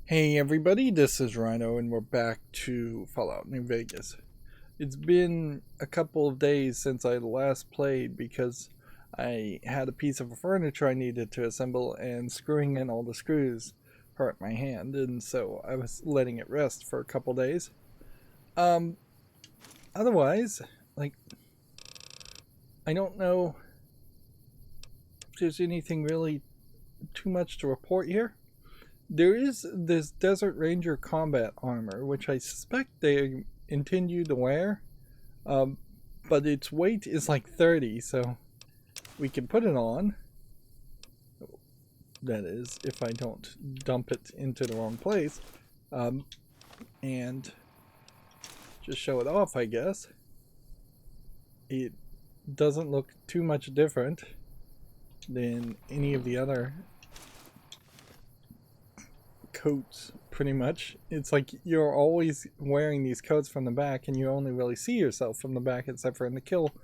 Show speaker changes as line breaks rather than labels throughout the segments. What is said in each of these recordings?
Hey everybody, this is Rydo and we're back to Fallout New Vegas. It's been a couple of days since I last played because I had a piece of furniture I needed to assemble and screwing in all the screws hurt my hand, and so I was letting it rest for a couple days. Um Otherwise, like, I don't know if there's anything really too much to report here. There is this Desert Ranger combat armor, which I suspect they intend you to wear, um, but its weight is like 30, so we can put it on. That is, if I don't dump it into the wrong place, and just show it off, I guess. It doesn't look too much different than any of the other coats, pretty much. It's like you're always wearing these coats from the back and you only really see yourself from the back except for in the kill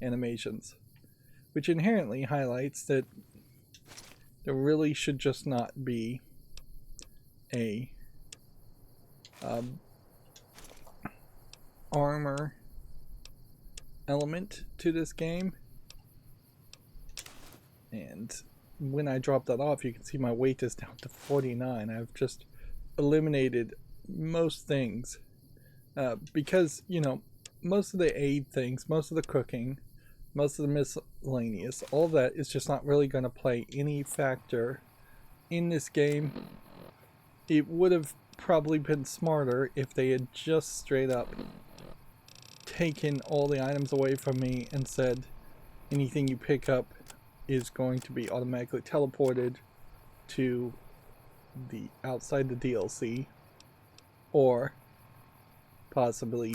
animations, which inherently highlights that there really should just not be a armor element to this game. And when I drop that off, you can see my weight is down to 49. I've just eliminated most things because, you know, most of the aid things, most of the cooking, most of the miscellaneous, all that is just not really going to play any factor in this game. It would have probably been smarter if they had just straight up taken all the items away from me and said anything you pick up is going to be automatically teleported to the outside the DLC, or possibly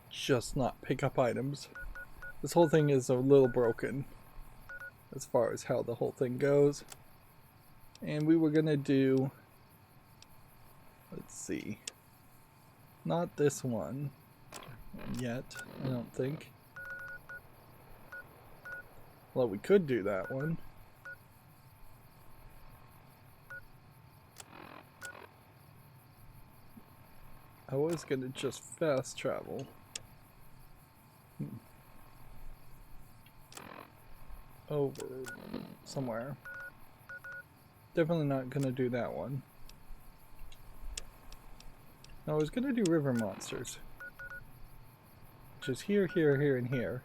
just not pick up items. This whole thing is a little broken as far as how the whole thing goes. And we were gonna do, let's see, not this one yet, I don't think. Well, we could do that one. I was gonna just fast travel. Over somewhere. Definitely not gonna do that one. No, I was gonna do river monsters, which is here, here, here, and here.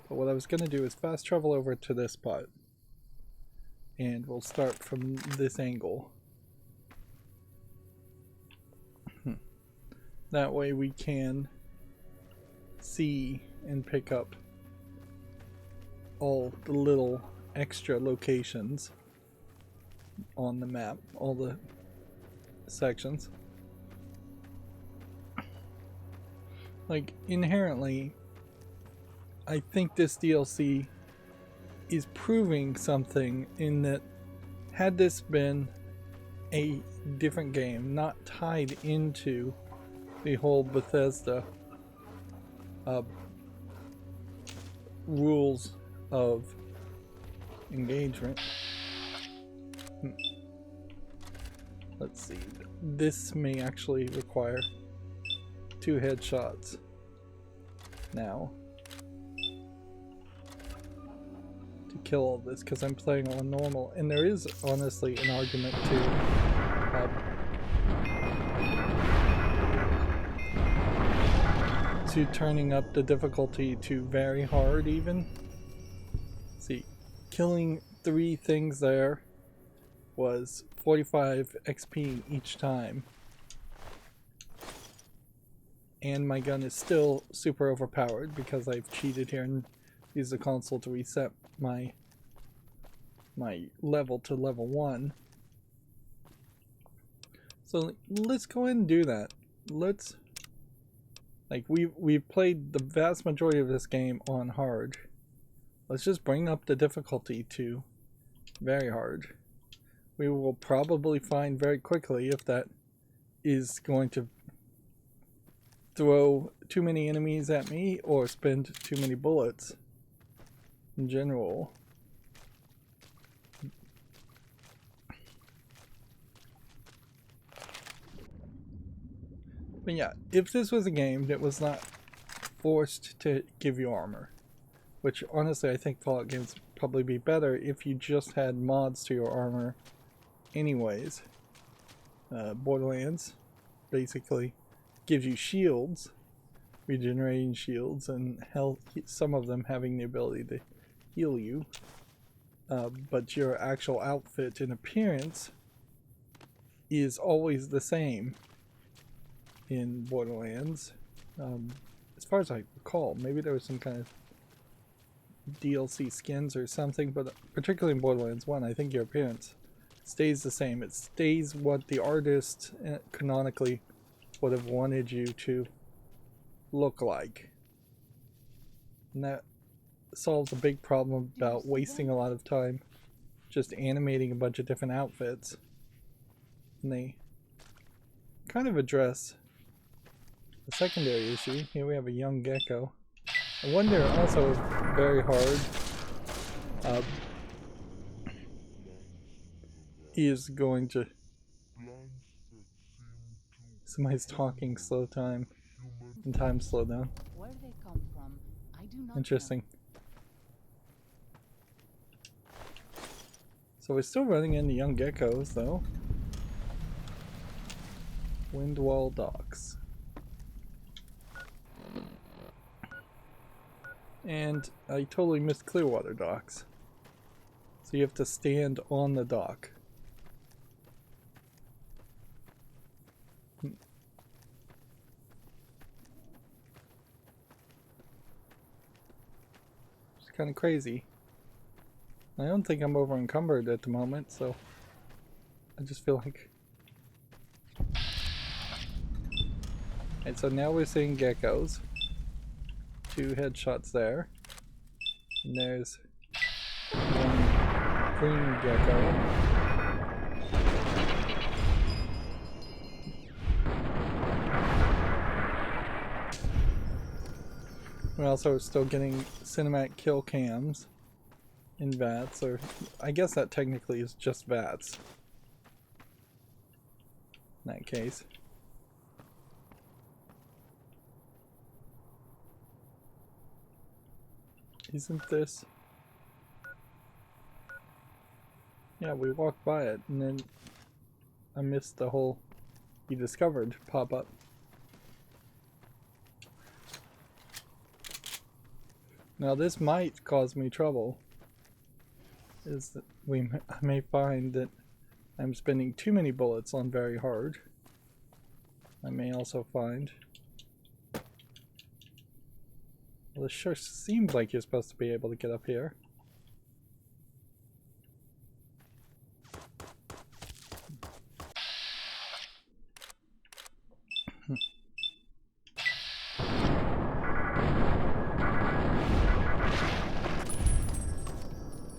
But what I was gonna do is fast travel over to this spot, and we'll start from this angle. That way we can see and pick up all the little extra locations on the map, all the sections. Like, inherently, I think this DLC is proving something in that had this been a different game, not tied into the whole Bethesda rules of engagement. Let's see, this may actually require 2 headshots now to kill all this, because I'm playing on normal, and there is honestly an argument to turning up the difficulty to very hard even. See, killing 3 things there was 45 XP each time. And my gun is still super overpowered because I've cheated here and used the console to reset my level to level 1. So let's go ahead and do that. Let's, like, we've played the vast majority of this game on hard. Let's just bring up the difficulty to very hard. We will probably find very quickly if that is going to throw too many enemies at me or spend too many bullets in general. But yeah, if this was a game that was not forced to give you armor, which honestly I think Fallout games would probably be better if you just had mods to your armor anyways. Borderlands basically gives you shields, regenerating shields, and health, some of them having the ability to heal you. But your actual outfit and appearance is always the same in Borderlands. As far as I recall, maybe there was some kind of DLC skins or something, but particularly in Borderlands 1, I think your appearance stays the same. It stays what the artist canonically would have wanted you to look like. And that solves a big problem about wasting a lot of time just animating a bunch of different outfits. And they kind of address the secondary issue. Here we have a young gecko. I wonder also, very hard, is going to... Somebody's talking slow time. And time slow down.
Where they come from, I do not
Interesting. So we're still running into young geckos though. Windwall docks. And I totally missed Clearwater docks. So you have to stand on the dock. It's kind of crazy. I don't think I'm over encumbered at the moment, so I just feel like... And so now we're seeing geckos. 2 headshots there. And there's one green gecko. We also are still getting cinematic kill cams in VATS, or I guess that technically is just VATS in that case. Isn't this... Yeah, we walked by it and then I missed the whole "you discovered" pop-up. Now this might cause me trouble, is that I may find that I'm spending too many bullets on very hard. I may also find... Well, this sure seems like you're supposed to be able to get up here.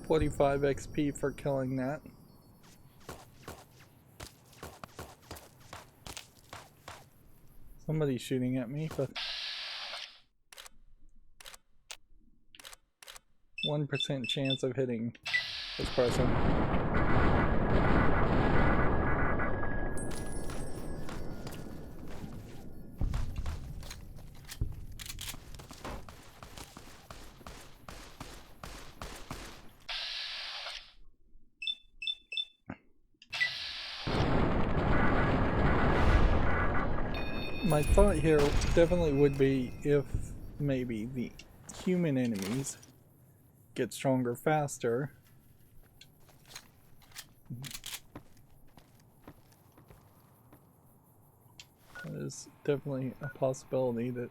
45 XP for killing that. Somebody's shooting at me, but 1% chance of hitting this person. My thought here definitely would be if maybe the human enemies get stronger faster. That is definitely a possibility that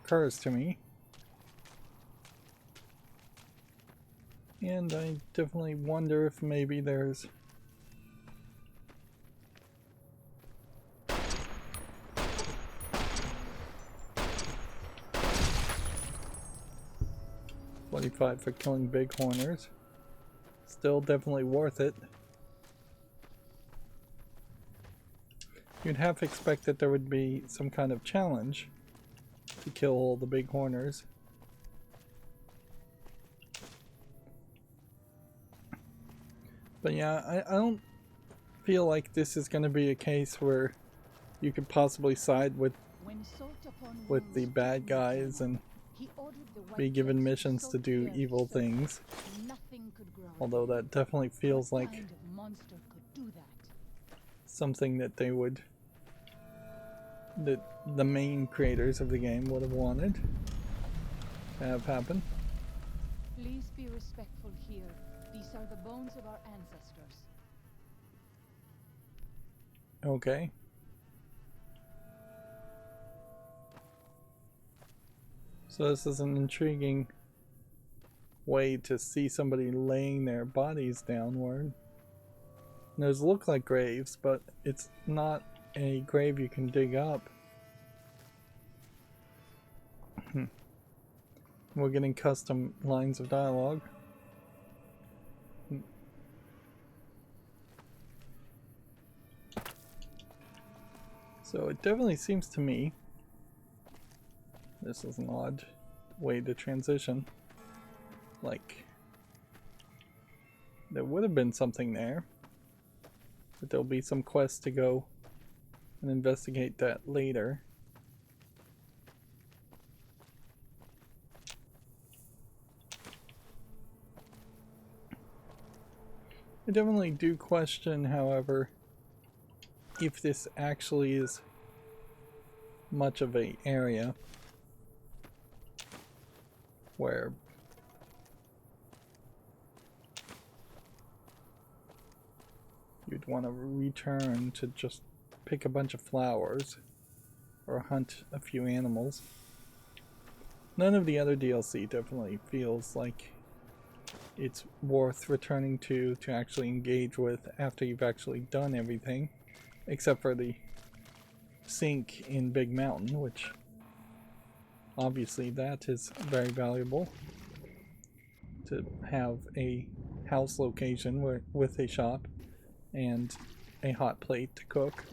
occurs to me. And I definitely wonder if maybe there's... 25 for killing big horners. Still definitely worth it. You'd half expect that there would be some kind of challenge to kill all the big horners. But yeah, I don't feel like this is going to be a case where you could possibly side with
When salt upon
the
wounds
bad
quickly
guys
came
and
up, he ordered the white
be given
flakes of
missions
salt
to do
the earth
evil
so
things.
nothing could grow
Although
again.
that definitely feels
What
like
kind of monster could do that?
something that they would, that the main creators of the game would have wanted to have happen.
Please be respectful here. These are the bones of our ancestors.
Okay. So this is an intriguing way to see somebody laying their bodies downward. And those look like graves, but it's not a grave you can dig up. We're getting custom lines of dialogue. So it definitely seems to me, this is an odd way to transition, like there would have been something there, but there'll be some quest to go and investigate that later. I definitely do question, however, if this actually is much of a area where you'd want to return to just pick a bunch of flowers or hunt a few animals. None of the other DLC definitely feels like it's worth returning to actually engage with after you've actually done everything, except for the sink in Big Mountain, which obviously that is very valuable to have a house location with a shop and a hot plate to cook.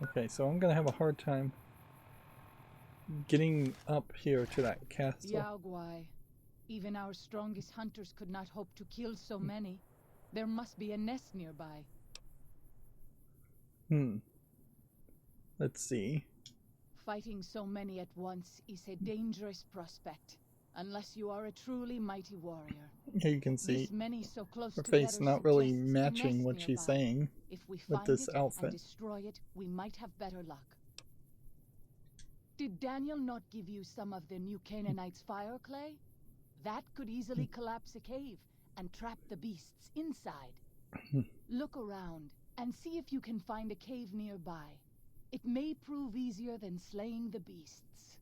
Okay, so I'm gonna have a hard time getting up here to that castle.
Yaogwai. Even our strongest hunters could not hope to kill so many. There must be a nest nearby.
Let's see.
Fighting so many at once is a dangerous prospect, unless you are a truly mighty warrior.
Here you can see
This many so close
her
together
face not really
suggests a
matching
nest
what she's
nearby.
saying
If we
with
find
this
it
outfit.
and destroy it, we might have better luck. Did Daniel not give you some of the new Canaanites' fire clay? That could easily collapse a cave and trap the beasts inside. Look around and see if you can find a cave nearby. It may prove easier than slaying the beasts.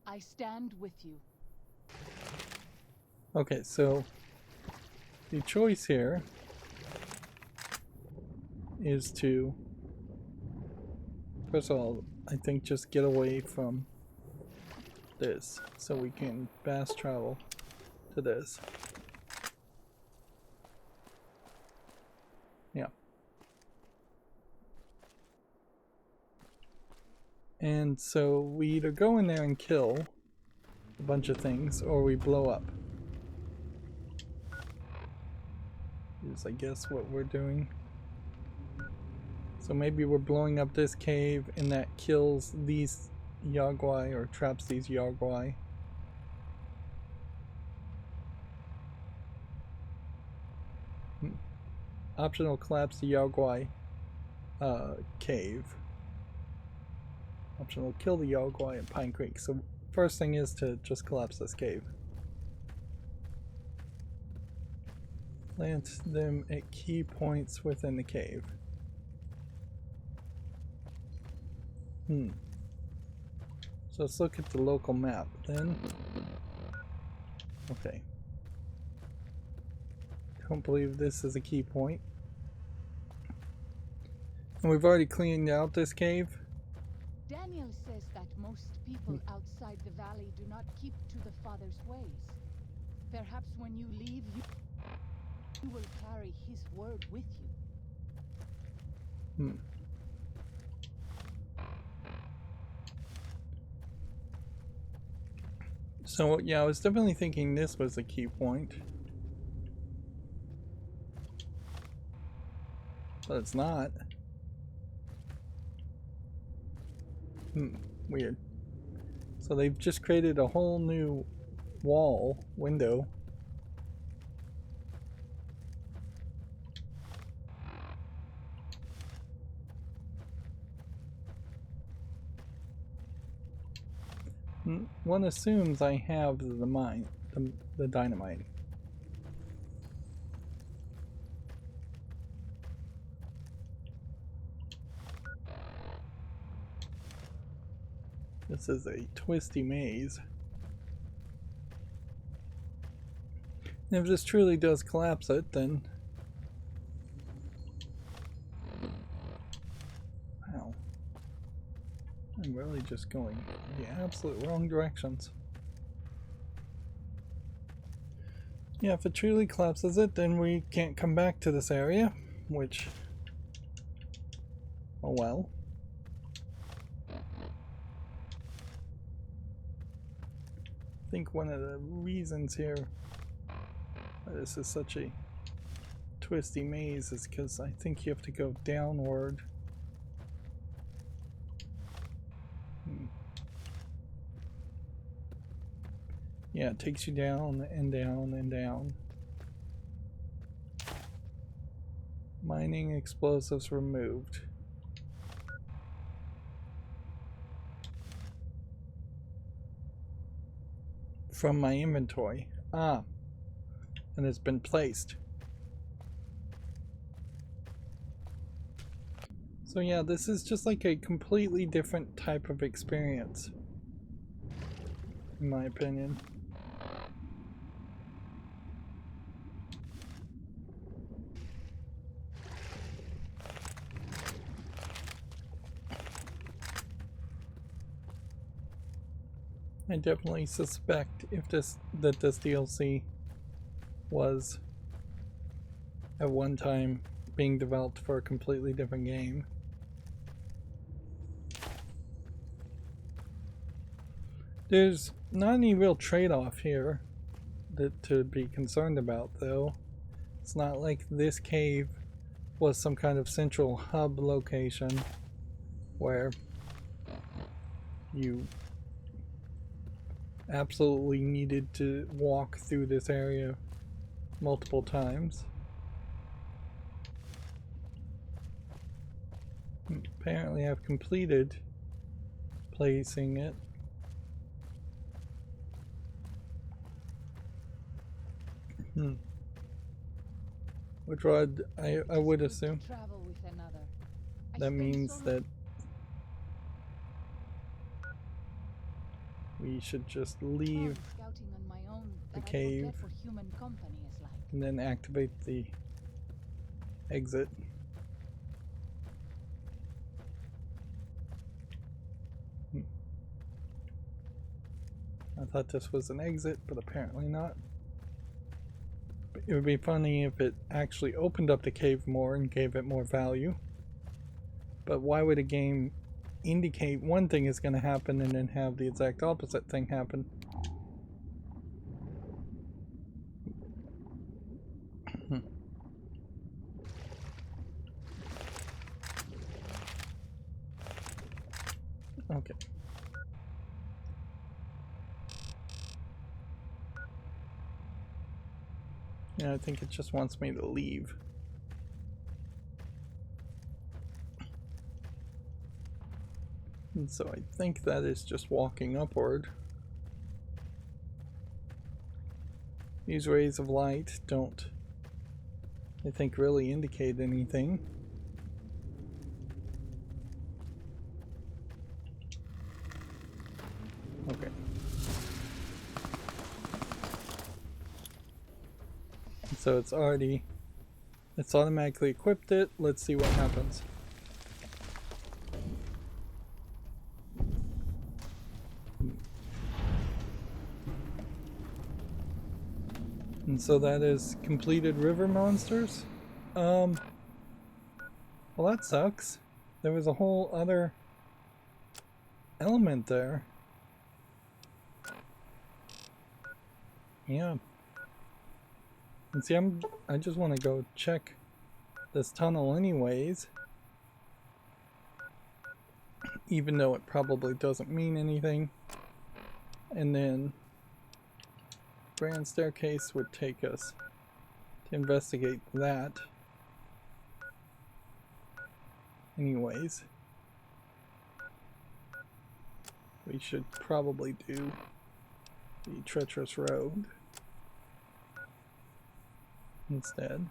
I stand with you.
Okay, so the choice here is to, first of all, I think just get away from this so we can fast travel to this. Yeah. And so we either go in there and kill a bunch of things or we blow up. Is I guess what we're doing. So maybe we're blowing up this cave and that kills these Yagwai or traps these Yagwai. Optional collapse the Yagwai cave. Optional kill the Yagwai at Pine Creek. So first thing is to just collapse this cave. Plant them at key points within the cave. So let's look at the local map then. Okay. Don't believe this is a key point. And we've already cleaned out this cave.
Daniel says that most people outside the valley do not keep to the Father's ways. Perhaps when you leave, you will carry his word with you.
So yeah, I was definitely thinking this was a key point. But it's not. Weird. So they've just created a whole new window. One assumes I have the dynamite. This is a twisty maze. And if this truly does collapse it, then... Wow. I'm really just going the absolute wrong directions. Yeah, if it truly collapses it, then we can't come back to this area, which... Oh well. I think one of the reasons here why this is such a twisty maze is because I think you have to go downward. Yeah, it takes you down and down and down. Mining explosives removed. From my inventory. Ah. And it's been placed. So yeah, this is just like a completely different type of experience, in my opinion. I definitely suspect that this DLC was at one time being developed for a completely different game. There's not any real trade-off here to be concerned about, though. It's not like this cave was some kind of central hub location where you absolutely needed to walk through this area multiple times. Apparently I've completed placing it. Which would I would assume that means that we should just leave the cave and then activate the exit. I thought this was an exit, but apparently not. It would be funny if it actually opened up the cave more and gave it more value. But why would a game indicate one thing is going to happen and then have the exact opposite thing happen? Okay. Yeah, I think it just wants me to leave. And so I think that is just walking upward. These rays of light don't, I think, really indicate anything. Okay. So it's automatically equipped it. Let's see what happens. And so that is completed river monsters. Well, that sucks. There was a whole other element there. Yeah. And see, I just want to go check this tunnel anyways. Even though it probably doesn't mean anything. And then grand staircase would take us to investigate that. Anyways, we should probably do the treacherous road instead.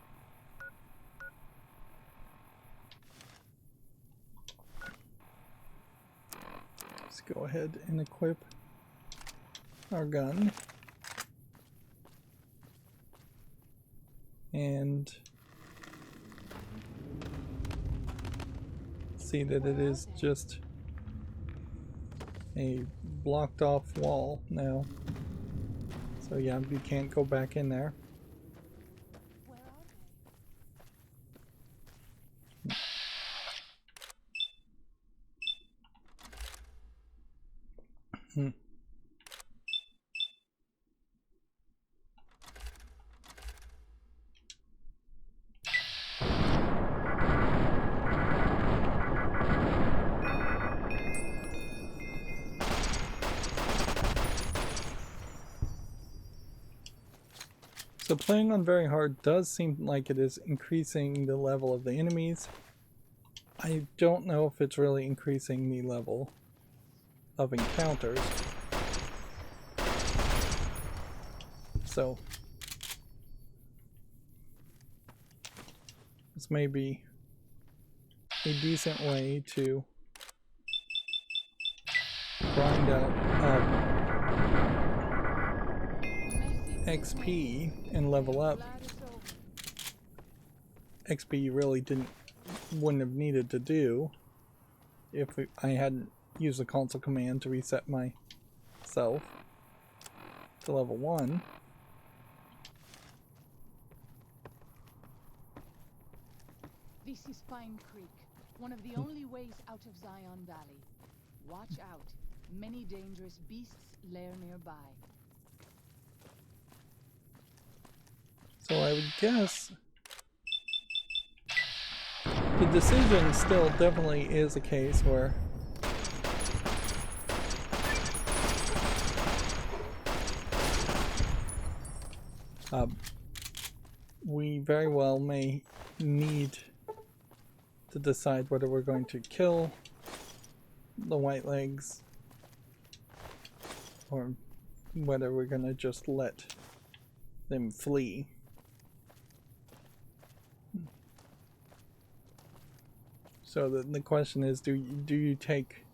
Let's go ahead and equip our gun. And see that it is just a blocked off wall now. So yeah, you can't go back in there.
Where are they?
So playing on very hard does seem like it is increasing the level of the enemies. I don't know if it's really increasing the level of encounters. So this may be a decent way to grind out XP and level up. XP you really wouldn't have needed to do if I hadn't used the console command to reset myself to level 1.
This is Pine Creek, one of the only ways out of Zion Valley. Watch out. Many dangerous beasts lair nearby.
So I would guess the decision still definitely is a case where we very well may need to decide whether we're going to kill the white legs or whether we're going to just let them flee. So the question is, do you take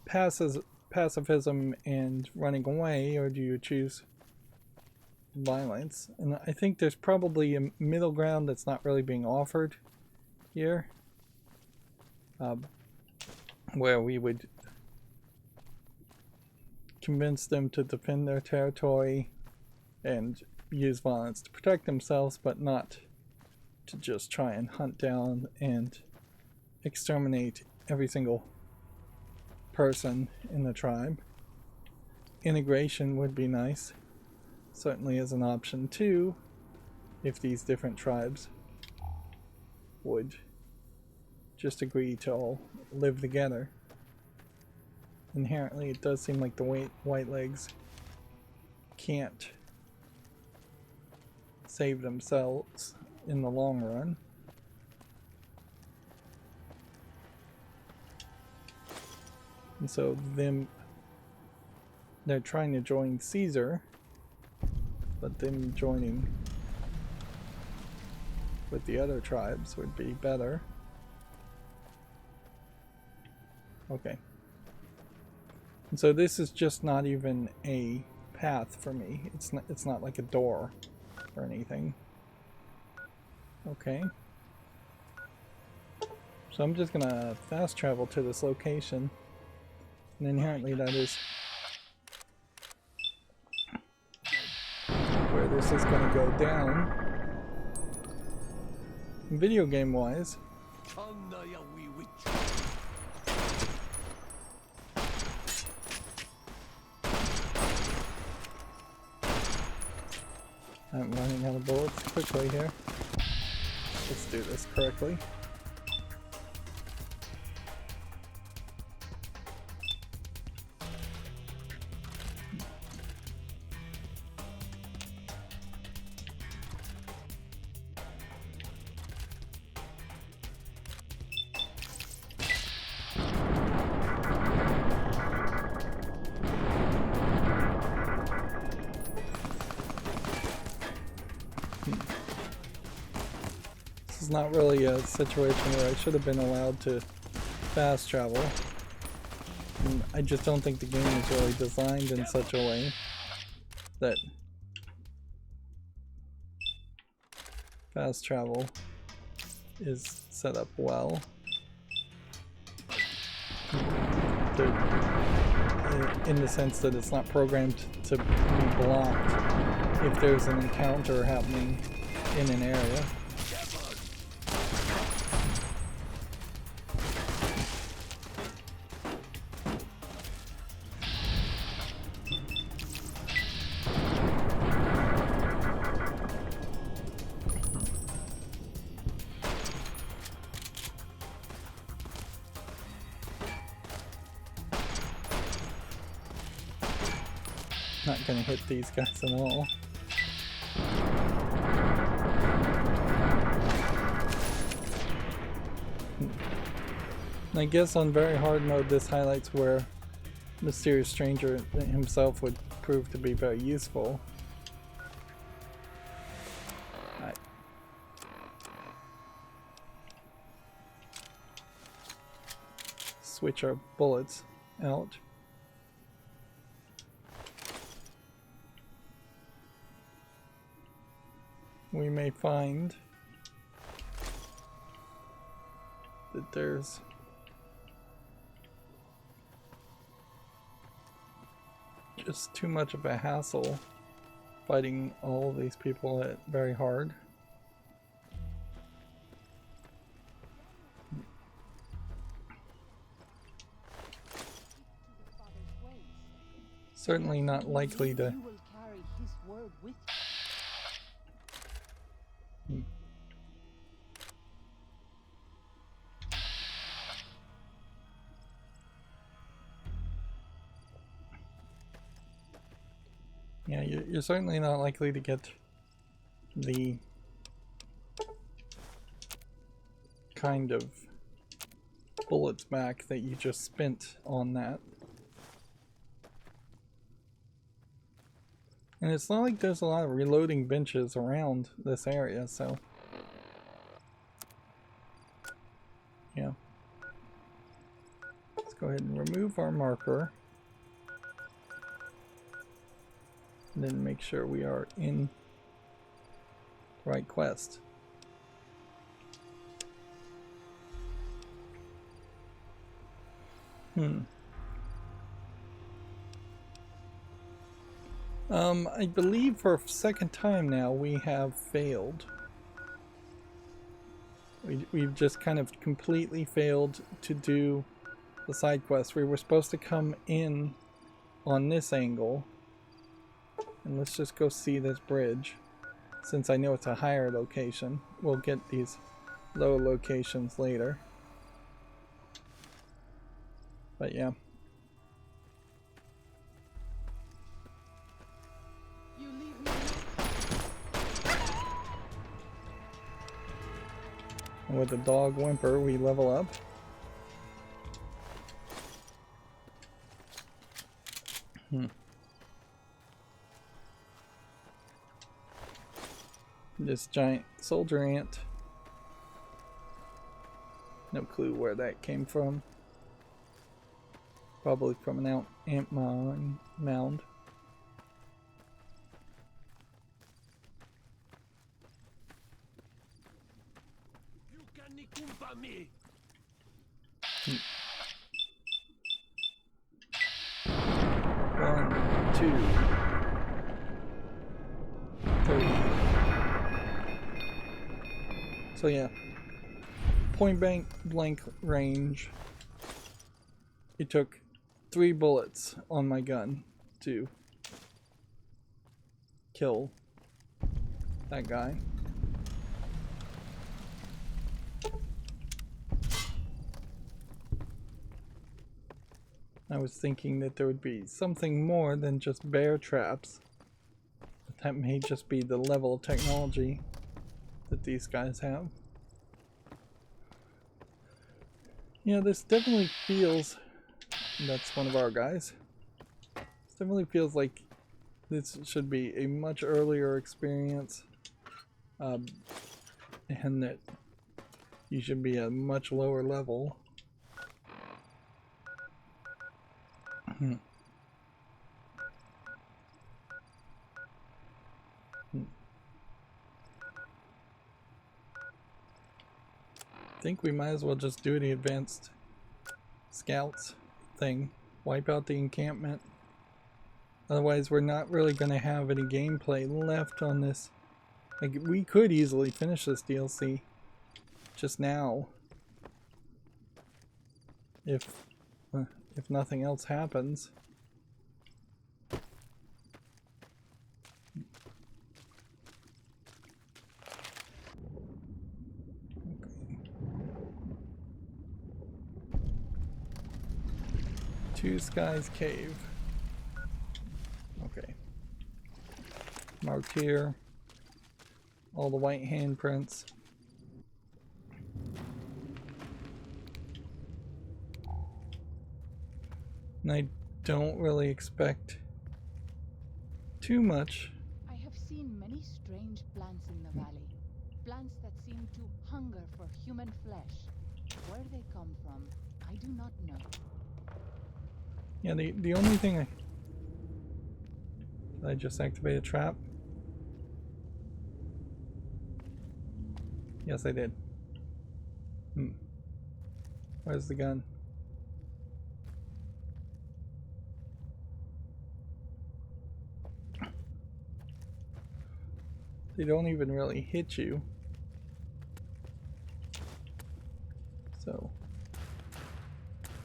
pacifism and running away, or do you choose violence? And I think there's probably a middle ground that's not really being offered here, where we would convince them to defend their territory and use violence to protect themselves, but not to just try and hunt down and exterminate every single person in the tribe. Integration would be nice, certainly as an option too, if these different tribes would just agree to all live together. Inherently, it does seem like the white legs can't save themselves in the long run. And so they're trying to join Caesar, but them joining with the other tribes would be better. Okay. And so this is just not even a path for me. It's not like a door or anything. Okay. So I'm just gonna fast travel to this location. And inherently that is where this is going to go down. Video game wise, I'm running out of bullets quickly here. Let's do this correctly. This is not really a situation where I should have been allowed to fast travel. And I just don't think the game is really designed in such a way that fast travel is set up well. In the sense that it's not programmed to be blocked if there's an encounter happening in an area. Not gonna hit these guys at all. And I guess on very hard mode this highlights where Mysterious Stranger himself would prove to be very useful. Alright. Switch our bullets out. We may find that there's just too much of a hassle fighting all of these people at very hard. Certainly not likely to. Yeah, you're certainly not likely to get the kind of bullets back that you just spent on that. And it's not like there's a lot of reloading benches around this area, so yeah. Let's go ahead and remove our marker. And then make sure we are in the right quest. I believe for a second time now we have failed. We've just kind of completely failed to do the side quest. We were supposed to come in on this angle. And let's just go see this bridge. Since I know it's a higher location, we'll get these low locations later. But yeah.
You leave me.
And with the dog whimper, we level up. This giant soldier ant. No clue where that came from. Probably from an ant mound. One, two, three. So yeah, point blank range. It took 3 bullets on my gun to kill That guy. I was thinking that there would be something more than just bear traps. But that may just be the level of technology that these guys have. Yeah, this definitely feels... That's one of our guys. This definitely feels like this should be a much earlier experience. And that you should be at a much lower level. I think we might as well just do the advanced scouts thing. Wipe out the encampment. Otherwise we're not really going to have any gameplay left on this. Like, we could easily finish this DLC just now. If nothing else happens. Two Skies Cave. Okay. Marked here. All the white handprints. And I don't really expect too much.
I have seen many strange plants in the valley. Plants that seem to hunger for human flesh. Where they come from, I do not know.
Yeah, the only thing did I just activate a trap? Yes, I did. Where's the gun? They don't even really hit you. So,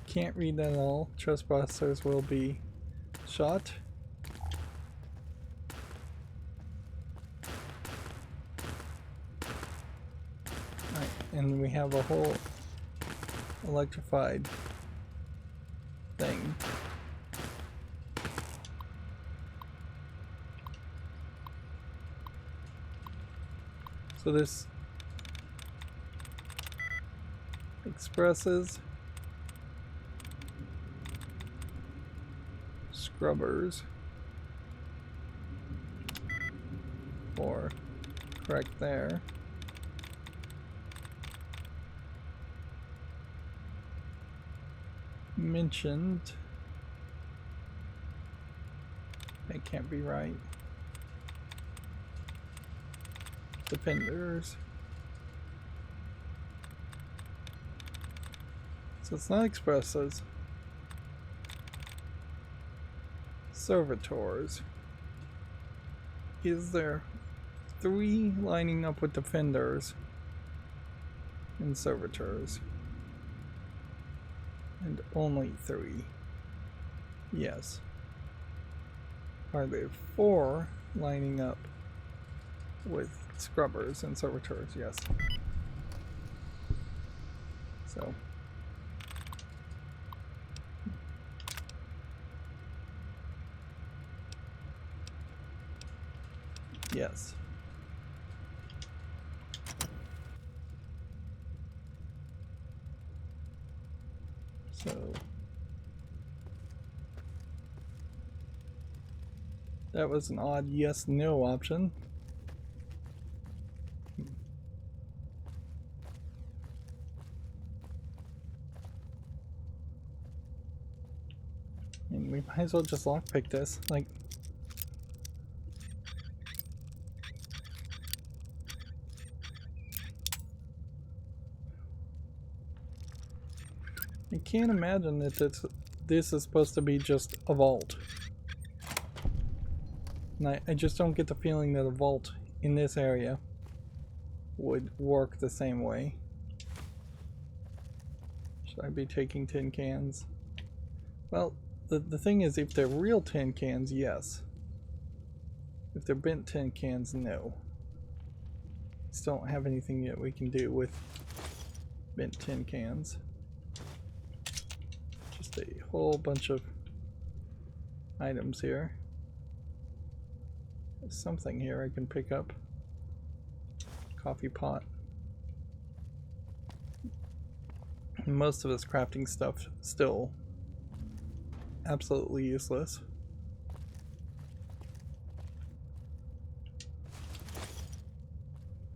can't read that at all. Trespassers will be shot. Alright, and we have a whole electrified thing. So this expresses scrubbers, or correct there. Mentioned. That can't be right. Defenders. So it's not expresses. Servitors. Is there 3 lining up with defenders and servitors? And only 3. Yes. Are there 4 lining up with scrubbers and servitors? Yes. So. Yes. So. That was an odd yes-no option. And we might as well just lockpick this. Like, I can't imagine that this is supposed to be just a vault. And I just don't get the feeling that a vault in this area would work the same way. Should I be taking tin cans? Well, the thing is, if they're real tin cans, yes. If they're bent tin cans, no. Still don't have anything yet we can do with bent tin cans. Just a whole bunch of items here. There's something here I can pick up. Coffee pot. Most of this crafting stuff still absolutely useless.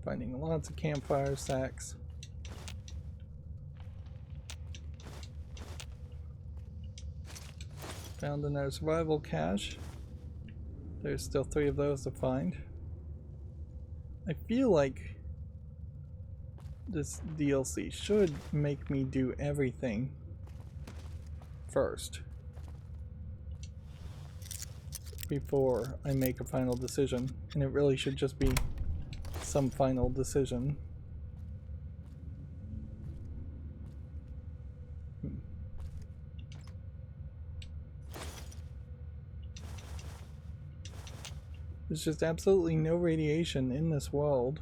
Finding lots of campfire sacks. Found another survival cache. There's still 3 of those to find. I feel like this DLC should make me do everything first before I make a final decision, and it really should just be some final decision. There's just absolutely no radiation in this world.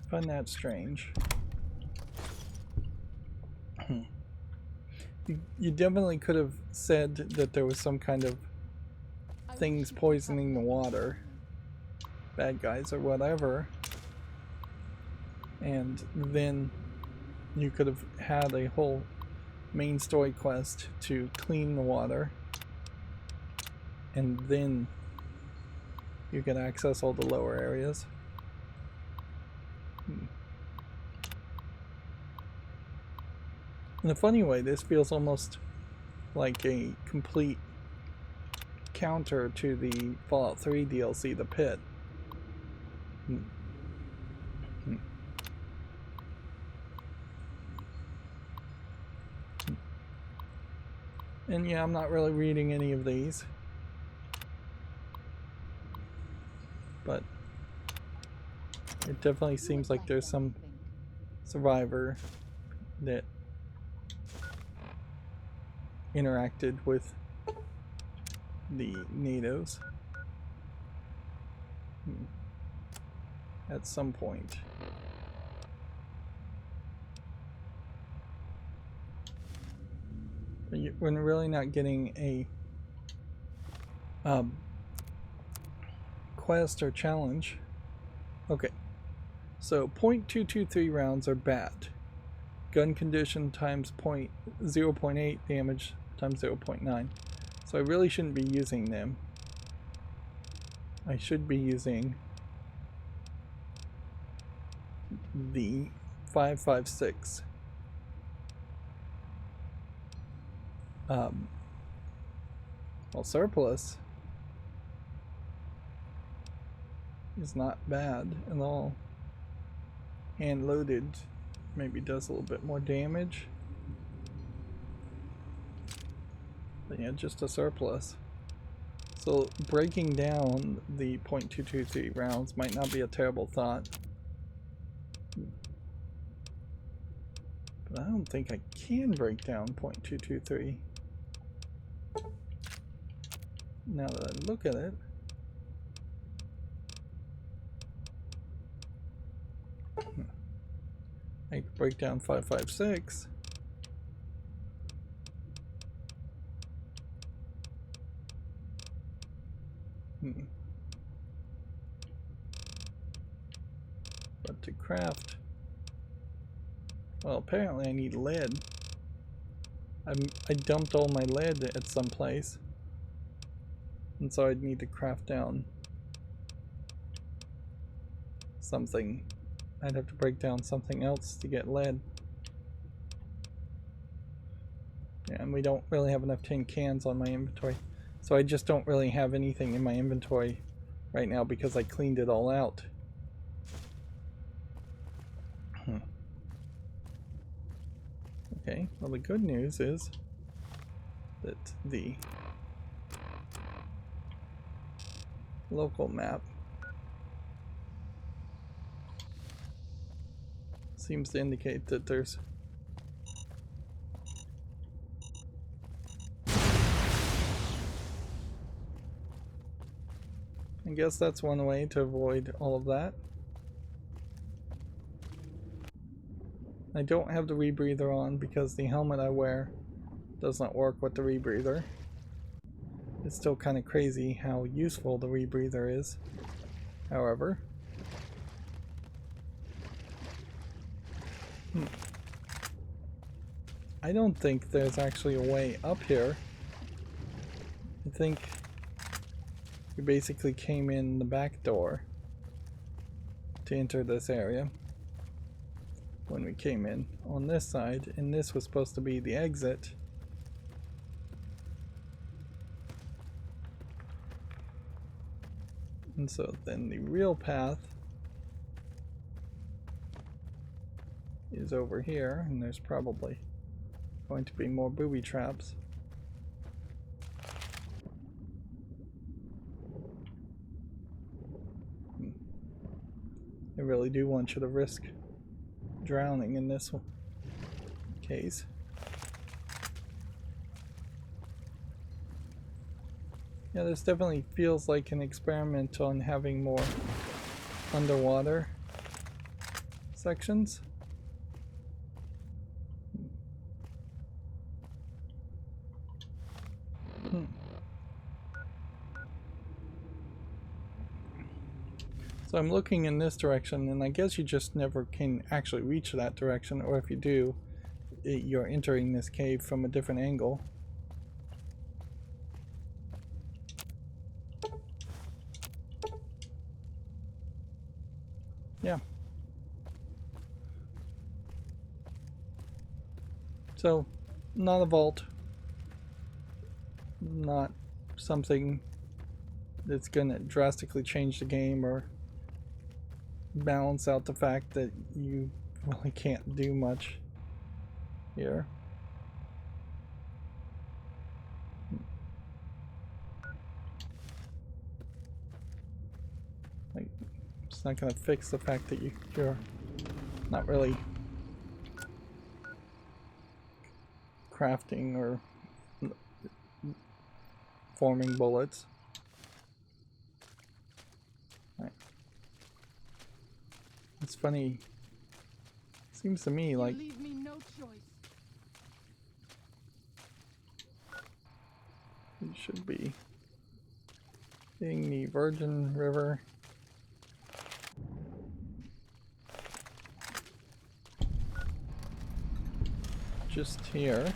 I find that strange. You definitely could have said that there was some kind of things poisoning the water, bad guys or whatever, and then you could have had a whole main story quest to clean the water, and then you can access all the lower areas. In a funny way, this feels almost like a complete counter to the Fallout 3 DLC, The Pit. And yeah, I'm not really reading any of these, but it definitely seems like there's some survivor that interacted with the natives at some point. But we're really not getting a quest or challenge. Okay, so 0.223 rounds are bad. Gun condition times 0.8 damage times 0.9. So I really shouldn't be using them. I should be using the 5.56. Well, surplus is not bad at all. Hand loaded maybe does a little bit more damage. But yeah, just a surplus. So breaking down the 0.223 rounds might not be a terrible thought. But I don't think I can break down 0.223. Now that I look at it. I can break down 5.56. But to craft, well, apparently I need lead. I dumped all my lead at some place, and so I'd need to craft down something. I'd have to break down something else to get lead. Yeah, and we don't really have enough tin cans on my inventory. So I just don't really have anything in my inventory right now because I cleaned it all out. Okay, well the good news is that the local map seems to indicate that there's guess that's one way to avoid all of that. I don't have the rebreather on because the helmet I wear does not work with the rebreather. It's still kind of crazy how useful the rebreather is, however. I don't think there's actually a way up here. I think we basically came in the back door to enter this area when we came in on this side, and this was supposed to be the exit. And so then the real path is over here, and there's probably going to be more booby traps. I really do want you to risk drowning in this case. Yeah, this definitely feels like an experiment on having more underwater sections. So I'm looking in this direction, and I guess you just never can actually reach that direction, or if you do, you're entering this cave from a different angle. Yeah. So, not a vault. Not something that's gonna drastically change the game or balance out the fact that you really can't do much here. Like, it's not gonna fix the fact that you're not really crafting or forming bullets. Right. It's funny. Seems to me like
leave me no choice.
you should be hitting the Virgin River. Just here.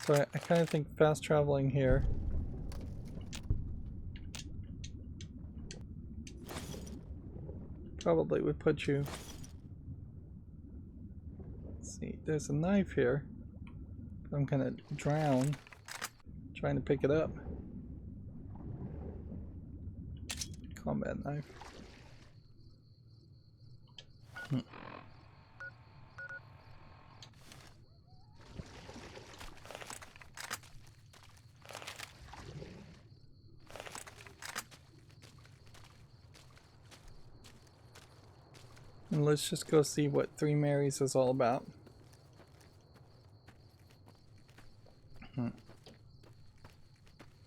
So I kind of think fast traveling here probably would put you. Let's see, there's a knife here. I'm gonna drown trying to pick it up. Combat knife. And let's just go see what Three Marys is all about.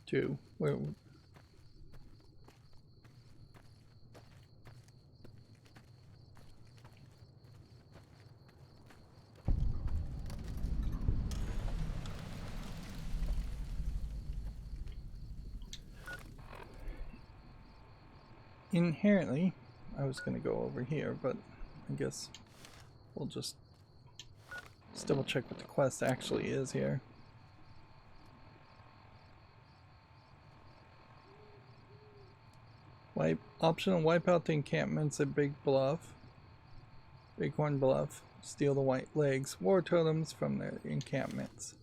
Two. Where? Inherently, I was gonna go over here, but I guess we'll just double check what the quest actually is here. Optional wipe out the encampments at Bighorn Bluff. Steal the white legs war totems from their encampments.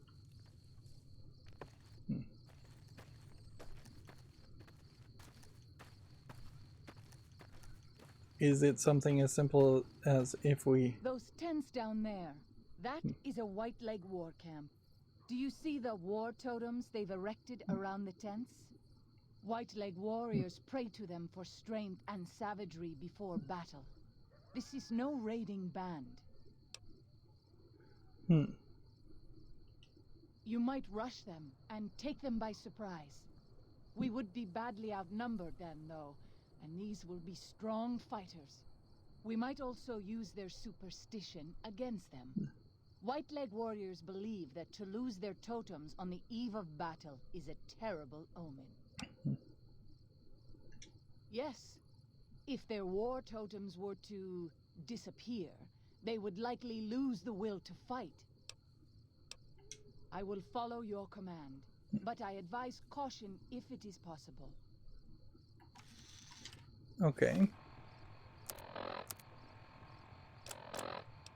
Is it something as simple as if we...
Those tents down there, that is a white leg war camp. Do you see the war totems they've erected around the tents? White-leg warriors pray to them for strength and savagery before battle. This is no raiding band. You might rush them and take them by surprise. We would be badly outnumbered then, though, and these will be strong fighters. We might also use their superstition against them. White-leg warriors believe that to lose their totems on the eve of battle is a terrible omen. Yes, if their war totems were to disappear, they would likely lose the will to fight. I will follow your command, but I advise caution if it is possible.
Okay.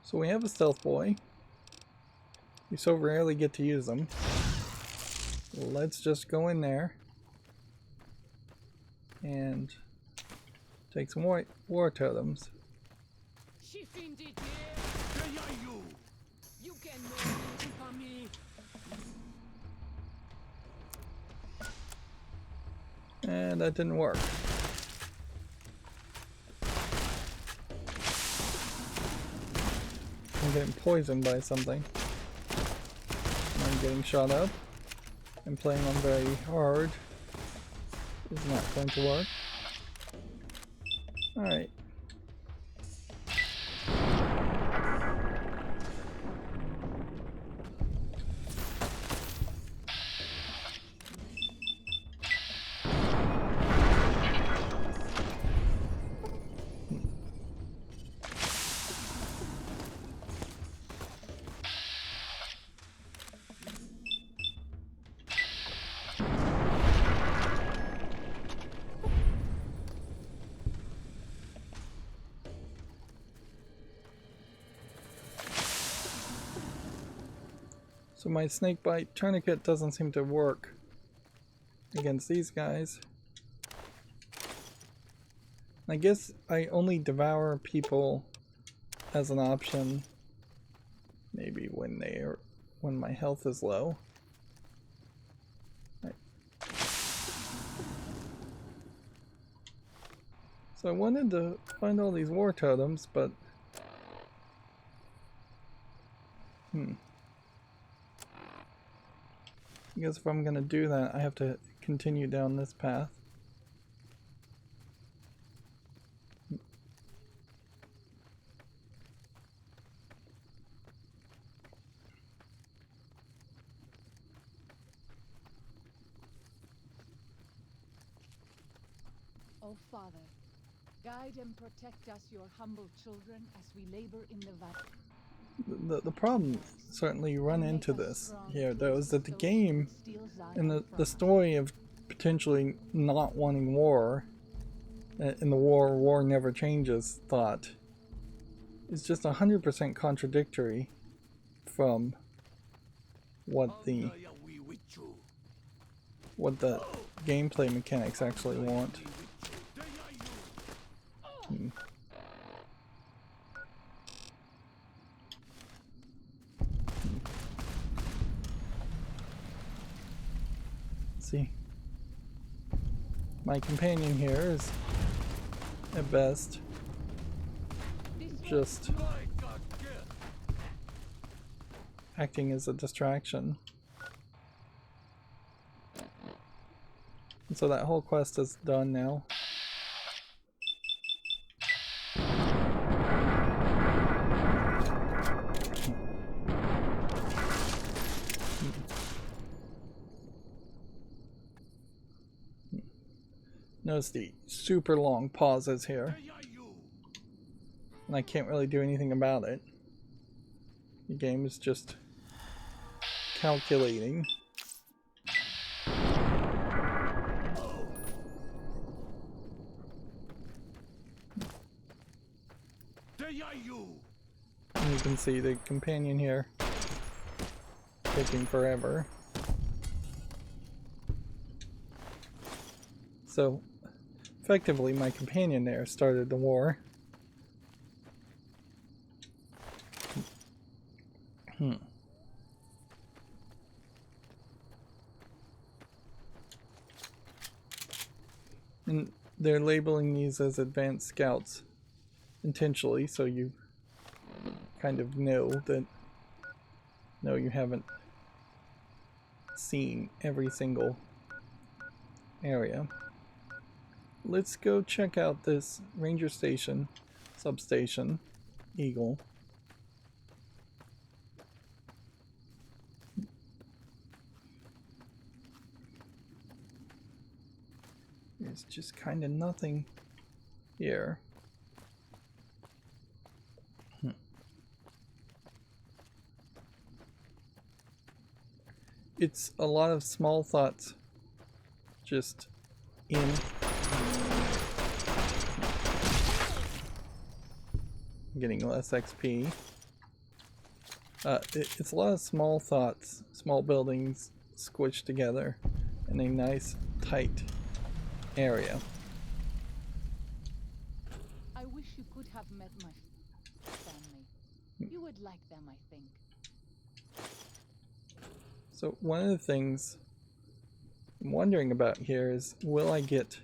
So we have a stealth boy. We so rarely get to use them. Let's just go in there and take some war totems. And that didn't work. I'm getting poisoned by something. I'm getting shot up. And playing on very hard is not going to work. Alright. So my snakebite tourniquet doesn't seem to work against these guys. I guess I only devour people as an option maybe when my health is low. Right. So I wanted to find all these war totems, but I guess if I'm gonna do that, I have to continue down this path.
O Father, guide and protect us, your humble children, as we labor in the valley.
The problem, certainly you run into this here, though, is that the game and the story of potentially not wanting war, and the war never changes thought, is just 100% contradictory from what the gameplay mechanics actually want. See, my companion here is at best just acting as a distraction. And so that whole quest is done now. Notice the super long pauses here. And I can't really do anything about it. The game is just calculating. And you can see the companion here taking forever. So, effectively, my companion there started the war. And they're labeling these as advanced scouts intentionally, so you kind of know that no, you haven't seen every single area. Let's go check out this ranger station, substation, Eagle. There's just kind of nothing here. It's a lot of small thoughts just in. Getting less XP. It's a lot of small thoughts, small buildings squished together in a nice, tight area.
I wish you could have met my family. You would like them, I think.
So one of the things I'm wondering about here is, will I get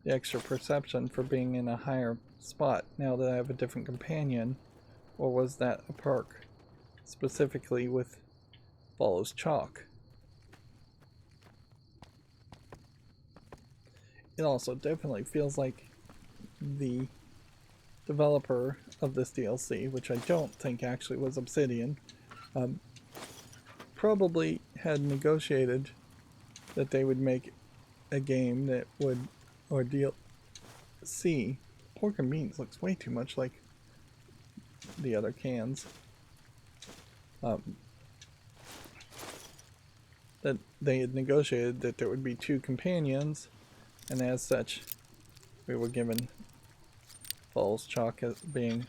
the extra perception for being in a higher spot now that I have a different companion, or was that a perk specifically with follows chalk? It also definitely feels like the developer of this DLC, which I don't think actually was Obsidian, probably had negotiated that they would make a game that would, or DLC. Pork and beans looks way too much like the other cans. That they had negotiated that there would be 2 companions, and as such, we were given Falls Chalk as being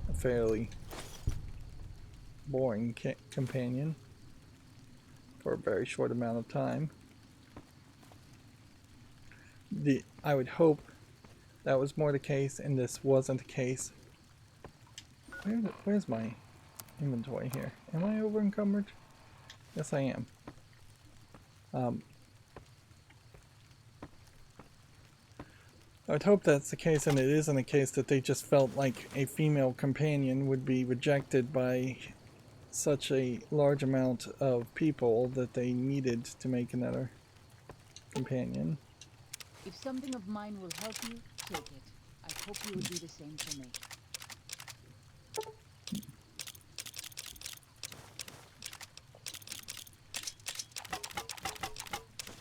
a fairly boring companion for a very short amount of time. I would hope that was more the case, and this wasn't the case. Where's my inventory here? Am I over encumbered? Yes, I am. I would hope that's the case, and it isn't the case that they just felt like a female companion would be rejected by such a large amount of people that they needed to make another companion.
If something of mine will help you, take it. I hope you would do the same for me.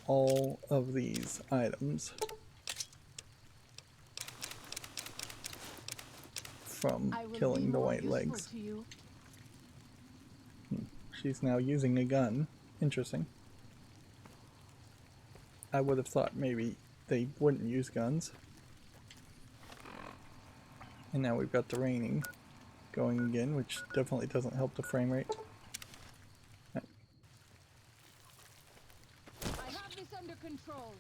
All of these items from killing the white legs. She's now using a gun. Interesting. I would have thought maybe they wouldn't use guns. And now we've got the raining going again, which definitely doesn't help the frame rate.
I have this under control.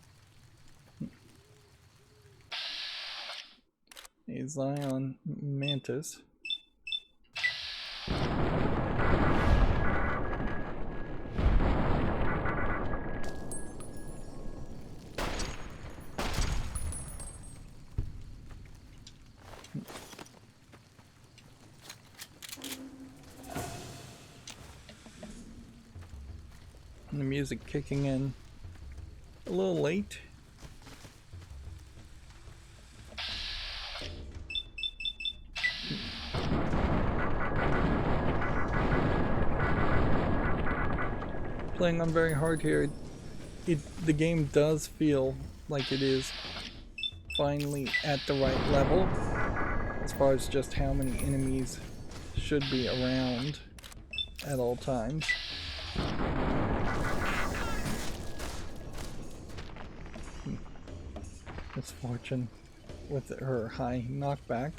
A Zion Mantis. And the music kicking in a little late. Playing on very hard here, the game does feel like it is finally at the right level as far as just how many enemies should be around at all times. Misfortune with her high knockback.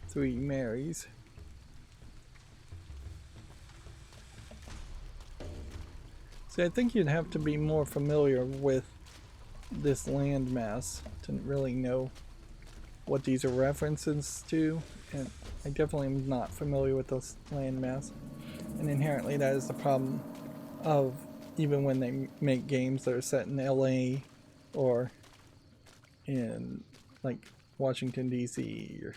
Three Marys. See, I think you'd have to be more familiar with this landmass to really know what these are references to, and I definitely am not familiar with this landmass. And inherently that is the problem of even when they make games that are set in LA or in like Washington DC or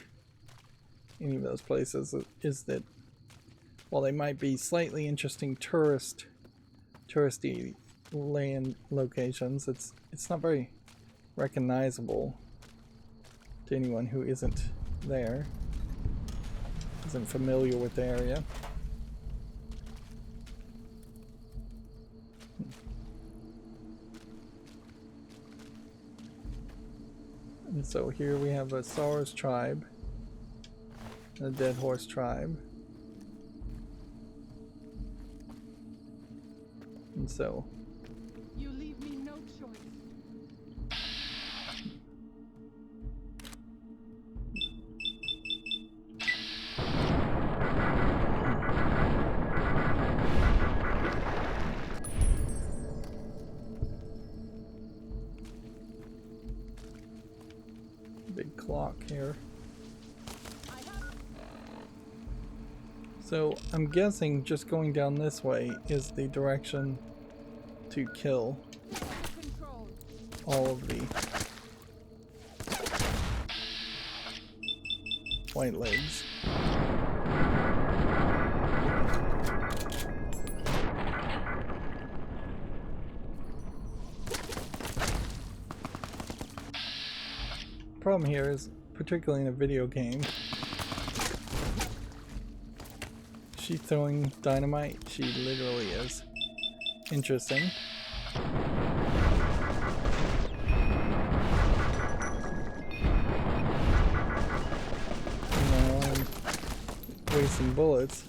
any of those places, is that while they might be slightly interesting touristy land locations, it's not very recognizable to anyone who isn't there, isn't familiar with the area. And so here we have a Saurus tribe, a Dead Horse tribe. And so
You leave me no choice.
big clock here. So I'm guessing just going down this way is the direction to kill all of the white legs. Problem here is, particularly in a video game, she's throwing dynamite. She literally is. Interesting. Now I'm wasting bullets.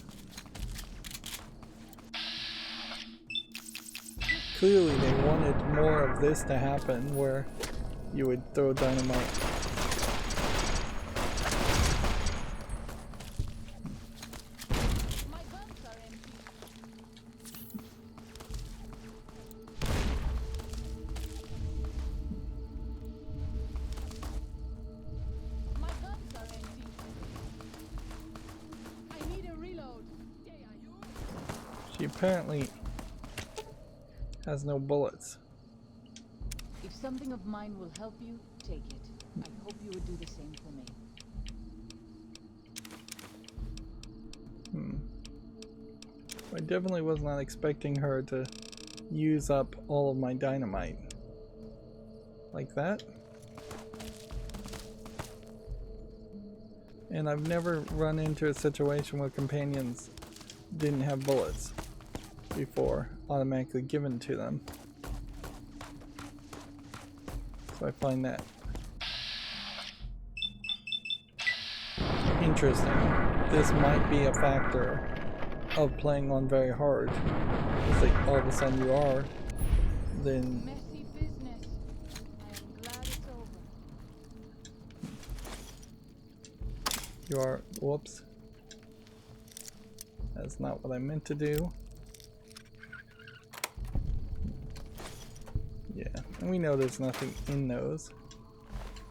Clearly they wanted more of this to happen, where you would throw dynamite. She apparently has no bullets.
If something of mine will help you, take it. I hope you would do the same for me.
I definitely was not expecting her to use up all of my dynamite. Like that. And I've never run into a situation where companions didn't have bullets before automatically given to them. So I find that interesting. This might be a factor of playing on very hard. It's like all of a sudden you are, then
Messy business. I am glad it's over.
you are, whoops. That's not what I meant to do. Yeah, and we know there's nothing in those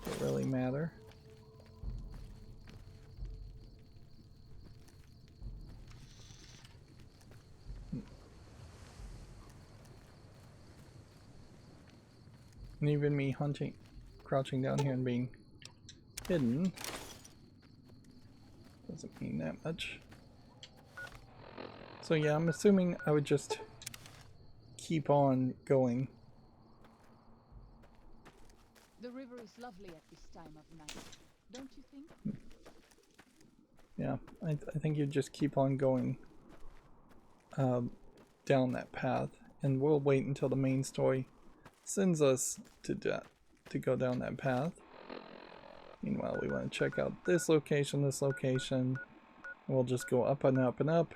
that really matter. And even me hunting, crouching down here and being hidden doesn't mean that much. So yeah, I'm assuming I would just keep on going.
The river is lovely at this time of night, don't you think?
Yeah, I think you'd just keep on going down that path, and we'll wait until the main story sends us to go down that path. Meanwhile, we want to check out this location, and we'll just go up and up and up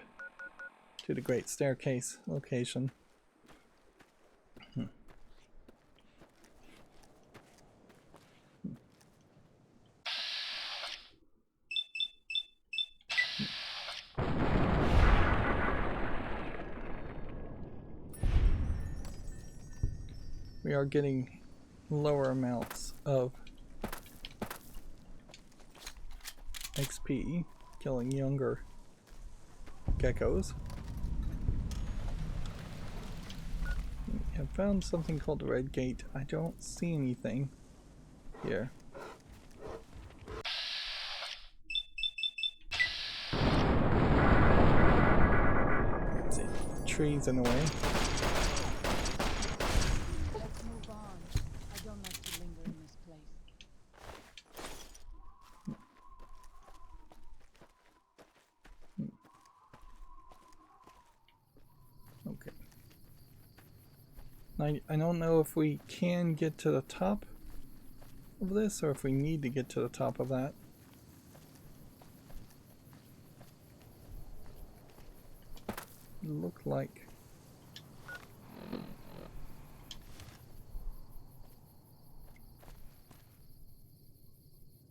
to the Great Staircase location. We are getting lower amounts of XP killing younger geckos. I found something called the Red Gate. I don't see anything here. Let's see. Trees in the way.
Let's move on. I don't like to linger in this place.
Okay. I don't know if we can get to the top of this or if we need to get to the top of that. Look like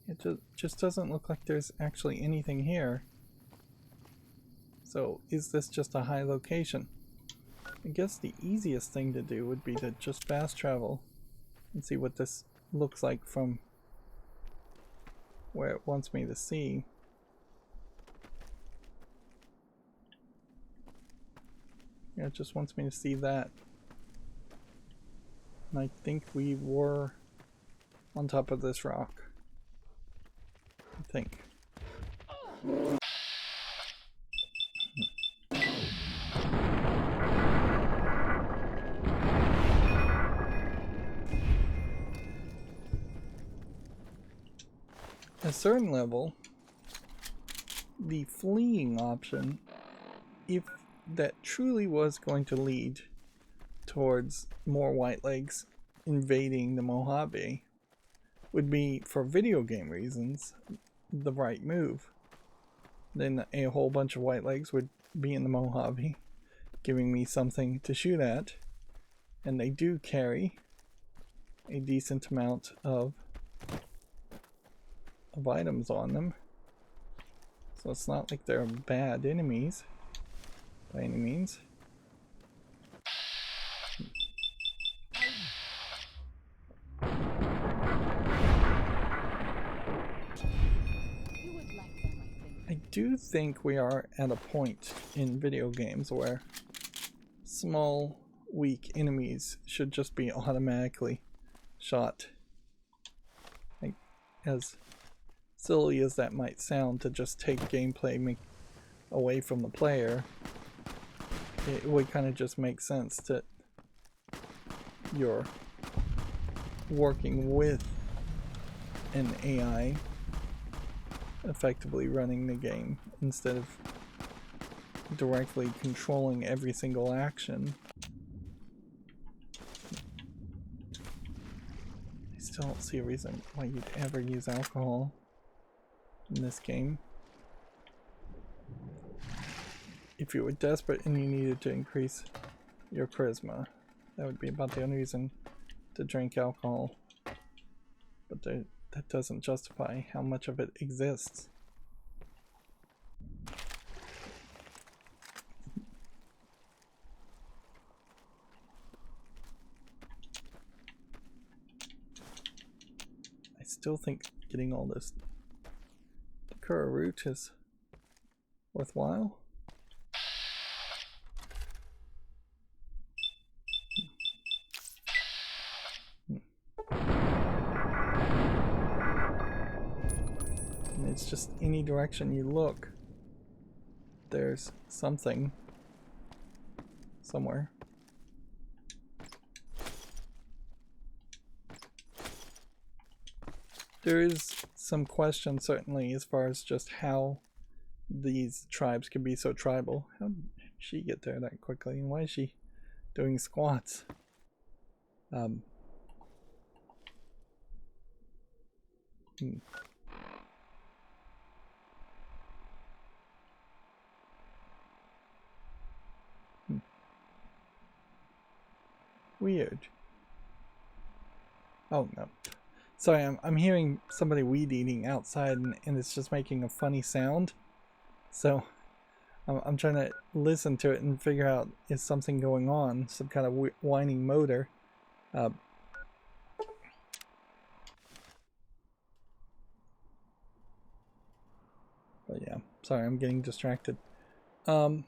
it just doesn't look like there's actually anything here. So is this just a high location? I guess the easiest thing to do would be to just fast travel and see what this looks like from where it wants me to see. Yeah, it just wants me to see that. And I think we were on top of this rock. I think. At a certain level, the fleeing option, if that truly was going to lead towards more whitelegs invading the Mojave, would be, for video game reasons, the right move. Then a whole bunch of whitelegs would be in the Mojave, giving me something to shoot at, and they do carry a decent amount of items on them, so it's not like they're bad enemies by any means.
You would like them, I think.
I do think we are at a point in video games where small, weak enemies should just be automatically shot. Like, as silly as that might sound, to just take gameplay away from the player, it would kind of just make sense that you're working with an AI effectively running the game instead of directly controlling every single action. I still don't see a reason why you'd ever use alcohol in this game. If you were desperate and you needed to increase your charisma, that would be about the only reason to drink alcohol. But that doesn't justify how much of it exists. I still think getting all this Kura root is worthwhile. And it's just any direction you look, there's something somewhere. There is some question certainly as far as just how these tribes can be so tribal. How did she get there that quickly, and why is she doing squats? Weird. Oh no. Sorry, I'm hearing somebody weed eating outside, and it's just making a funny sound. So I'm trying to listen to it and figure out, is something going on, some kind of whining motor. But yeah, sorry, I'm getting distracted. Feel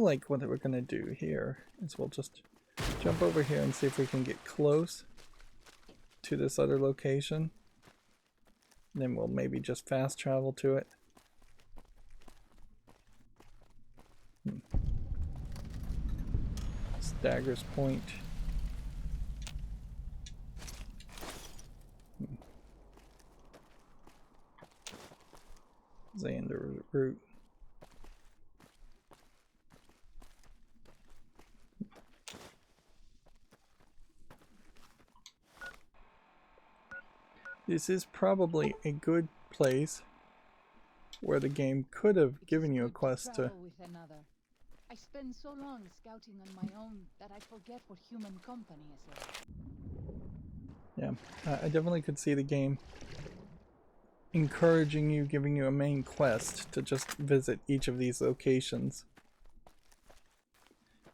like what we're gonna do here is we'll just jump over here and see if we can get close to this other location. And then we'll maybe just fast travel to it. Stagger's Point. Xander route. This is probably a good place where the game could have given you a quest to...
I spend so long scouting on my own that I forget what human company is like.
Yeah, I definitely could see the game encouraging you, giving you a main quest to just visit each of these locations.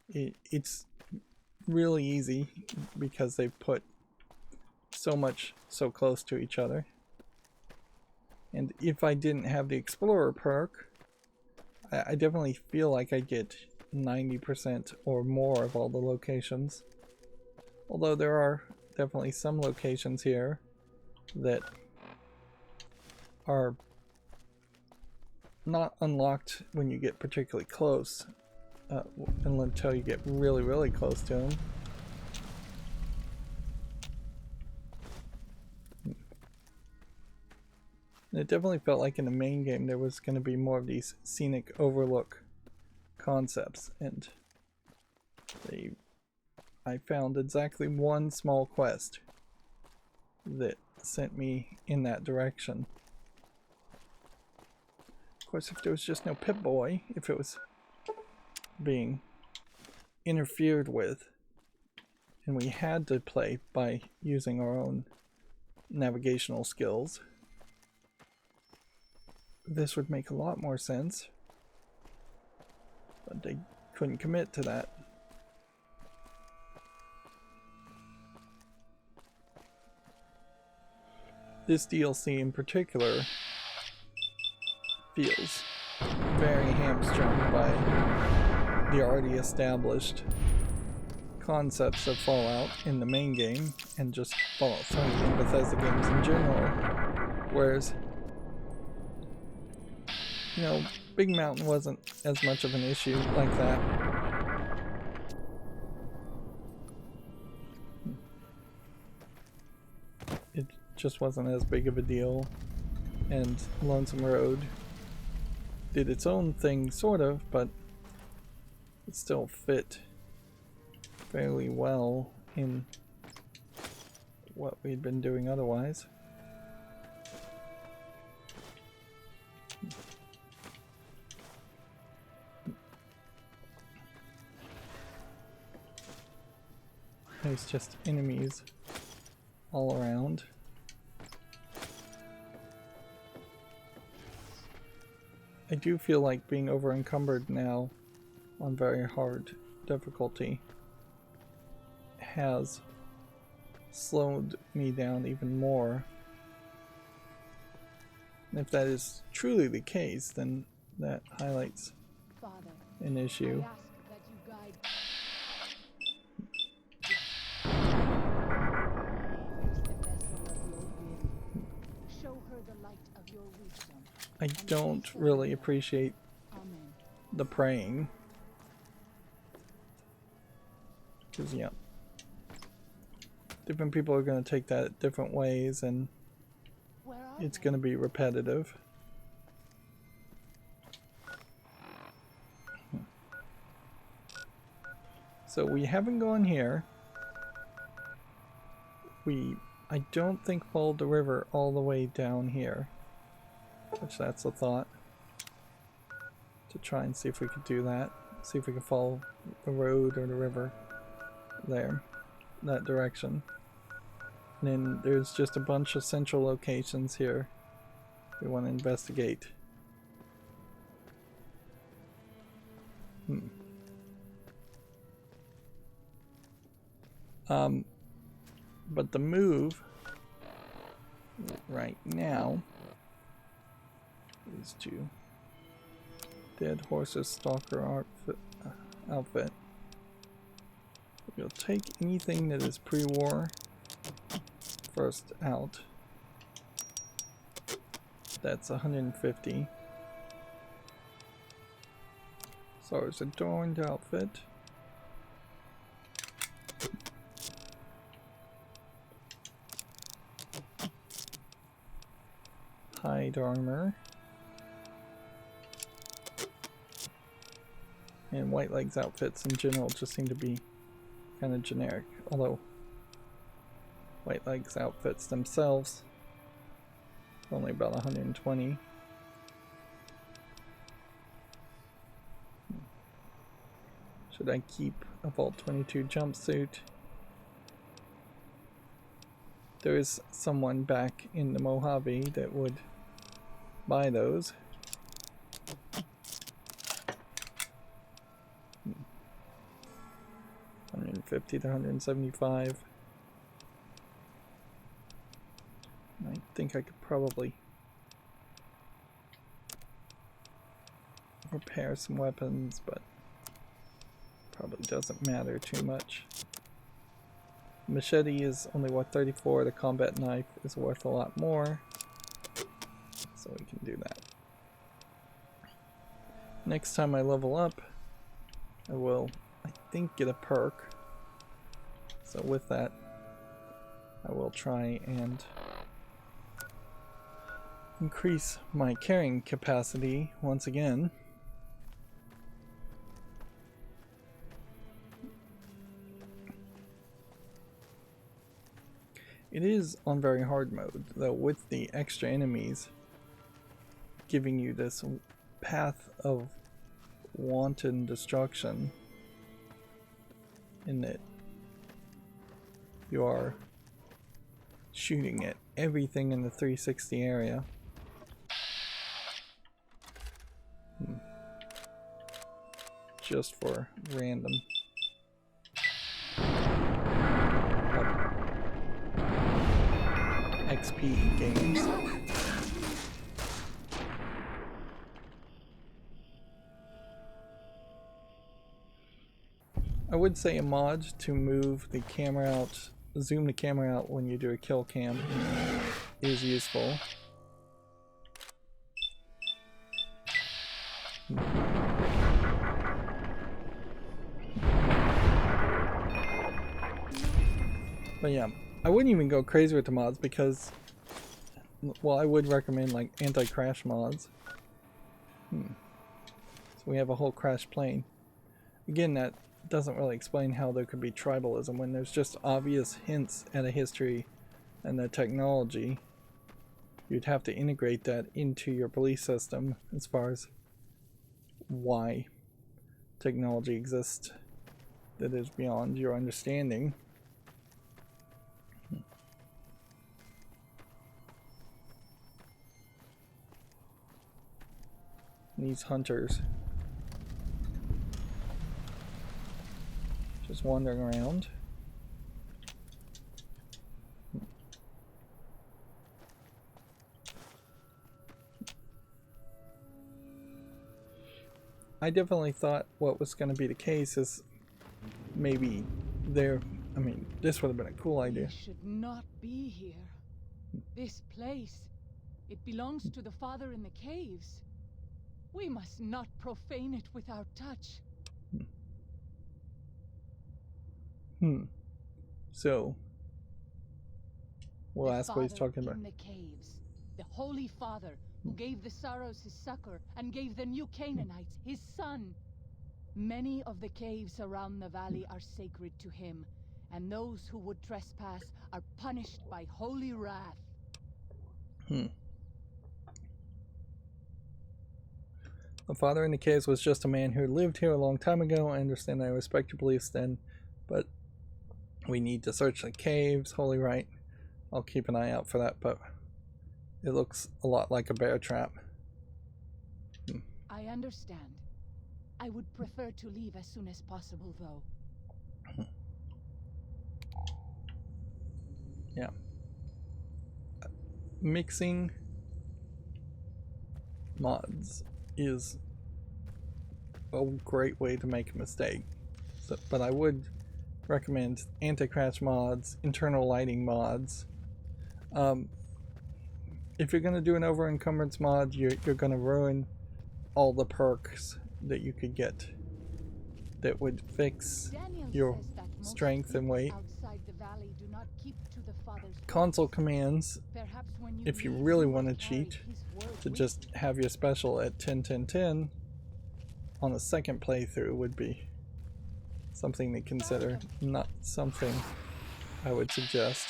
It's really easy because they put so much so close to each other. And if I didn't have the Explorer perk, I definitely feel like I get 90% or more of all the locations. Although there are definitely some locations here that are not unlocked when you get particularly close, until you get really, really close to them. It definitely felt like in the main game there was going to be more of these scenic overlook concepts, and I found exactly one small quest that sent me in that direction. Of course, if there was just no Pip-Boy, if it was being interfered with, and we had to play by using our own navigational skills, this would make a lot more sense. But they couldn't commit to that. This DLC in particular feels very hamstrung by the already established concepts of Fallout in the main game and just Fallout 3 and Bethesda games in general. Whereas, you know, Big Mountain wasn't as much of an issue like that. It just wasn't as big of a deal. And Lonesome Road did its own thing, sort of, but it still fit fairly well in what we'd been doing otherwise. There's just enemies all around. I do feel like being over encumbered now on very hard difficulty has slowed me down even more. And if that is truly the case, then that highlights an issue. I don't really appreciate the praying. Because, yeah, different people are going to take that different ways, and it's going to be repetitive. So we haven't gone here. I don't think followed the river all the way down here. Which that's a thought. To try and see if we could do that. See if we can follow the road or the river there. That direction. And then there's just a bunch of central locations here we want to investigate. But the move right now is to Dead Horses Stalker outfit. We'll take anything that is pre-war first out. That's 150. So it's adorned outfit. Hide armor. And White Legs outfits in general just seem to be kind of generic, although White Legs outfits themselves are only about 120. Should I keep a Vault 22 jumpsuit? There is someone back in the Mojave that would buy those. $150 to $175. I think I could probably repair some weapons, but probably doesn't matter too much. Machete is only worth 34. The combat knife is worth a lot more, so we can do that. Next time I level up, I will, I think, get a perk. So with that, I will try and increase my carrying capacity once again. It is on very hard mode, though, with the extra enemies giving you this path of wanton destruction, in that you are shooting at everything in the 360 area. Just for random XP games. I would say a mod to move the camera out, zoom the camera out when you do a kill cam is useful. But yeah, I wouldn't even go crazy with the mods because, well, I would recommend like anti-crash mods. So we have a whole crash plane. Again, that doesn't really explain how there could be tribalism when there's just obvious hints at a history and the technology. You'd have to integrate that into your belief system as far as why technology exists that is beyond your understanding. These hunters just wandering around. I definitely thought what was going to be the case is maybe there, I mean, this would have been a cool idea.
We should not be here. This place, it belongs to the father in the caves. We must not profane it with our touch.
So, we'll ask what he's talking about.
In the caves, the Holy Father who gave the Sorrows his succor and gave the new Canaanites his son. Many of the caves around the valley are sacred to him, and those who would trespass are punished by holy wrath.
The father in the caves was just a man who lived here a long time ago. I understand, I respect your beliefs then, but we need to search the caves. Holy right. I'll keep an eye out for that, but it looks a lot like a bear trap.
I understand. I would prefer to leave as soon as possible, though.
Yeah. mixing mods is a great way to make a mistake. So, but I would recommend anti-crash mods, internal lighting mods. If you're going to do an over encumbrance mod, you're going to ruin all the perks that you could get that would fix your strength and weight. Console commands, if you really want to cheat, to just have your special at 10-10-10 on a second playthrough would be something to consider, not something I would suggest.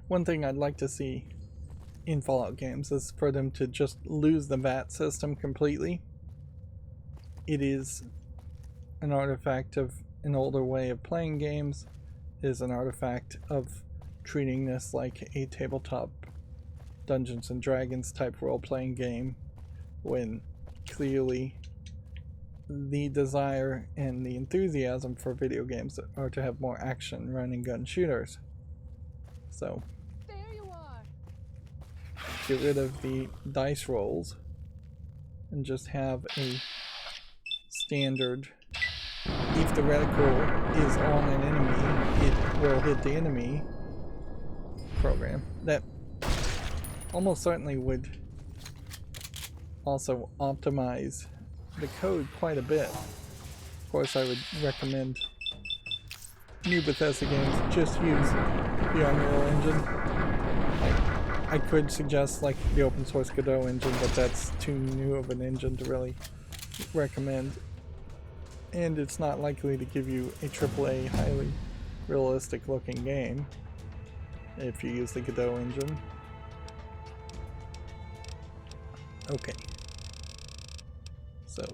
One thing I'd like to see in Fallout games is for them to just lose the VAT system completely. It is an artifact of an older way of playing games. It is an artifact of treating this like a tabletop Dungeons and Dragons type role-playing game, when clearly the desire and the enthusiasm for video games are to have more action, run and gun shooters. So get rid of the dice rolls and just have a standard, if the reticle is on an enemy, it will hit the enemy program. That almost certainly would also optimize the code quite a bit. Of course, I would recommend new Bethesda games just use the Unreal Engine. I could suggest like the open source Godot engine, but that's too new of an engine to really recommend. And it's not likely to give you a AAA highly realistic looking game if you use the Godot engine. Okay. So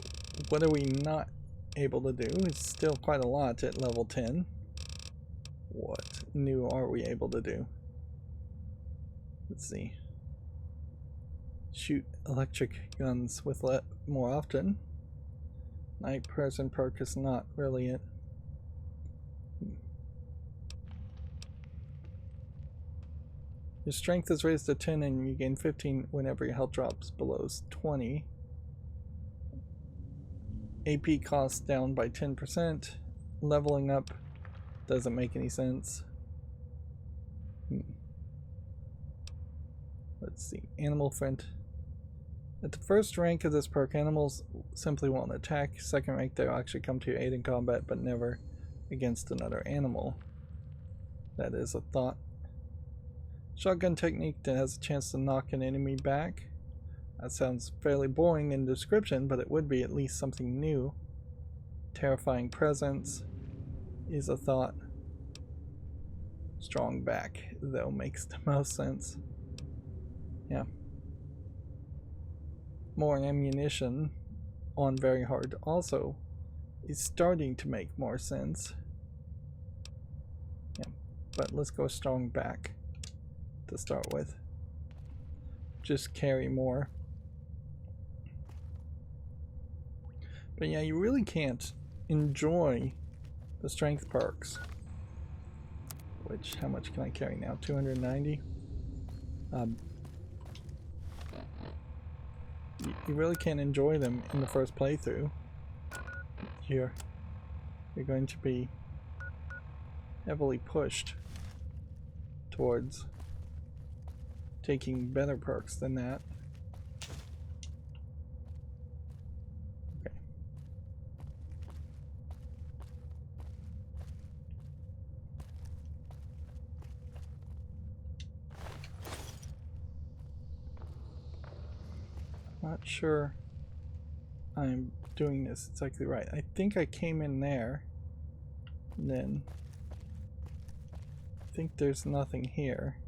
what are we not able to do? It's still quite a lot at level 10. What new are we able to do? Let's see. Shoot electric guns with more often. Night person perk is not really it. Your strength is raised to 10 and you gain 15 whenever your health drops below 20. AP cost down by 10%. Leveling up doesn't make any sense. Let's see. Animal friend. At the first rank of this perk, animals simply won't attack. Second rank, they'll actually come to your aid in combat, but never against another animal. That is a thought. Shotgun technique that has a chance to knock an enemy back. That sounds fairly boring in description, but it would be at least something new. Terrifying presence is a thought. Strong back, though, makes the most sense. Yeah. More ammunition on very hard also is starting to make more sense. Yeah, but let's go strong back to start with. Just carry more. But yeah, you really can't enjoy the strength perks. Which, how much can I carry now? 290? You really can't enjoy them in the first playthrough. You're going to be heavily pushed towards taking better perks than that. Okay. Not sure I'm doing this exactly right. I think I came in there, and then I think there's nothing here.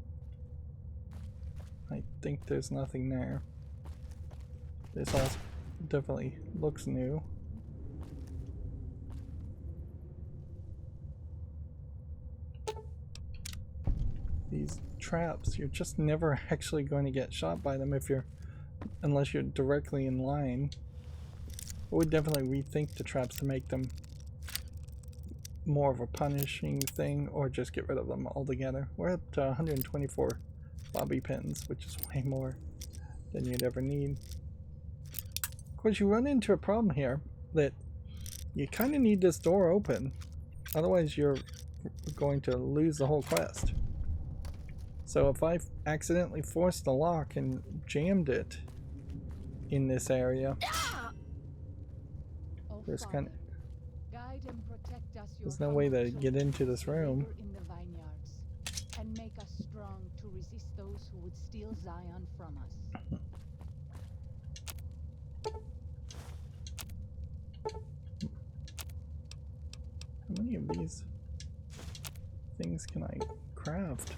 I think there's nothing there. This also definitely looks new. These traps. You're just never actually going to get shot by them unless you're directly in line. I would definitely rethink the traps to make them more of a punishing thing, or just get rid of them altogether. We're at 124 bobby pins, which is way more than you'd ever need. Of course, you run into a problem here that you kind of need this door open, otherwise you're going to lose the whole quest. So if I accidentally forced the lock and jammed it in this area, there's kind of there's no way to get into this room.
In the vineyards, and make us strong to resist those who would steal Zion from us.
How many of these things can I craft?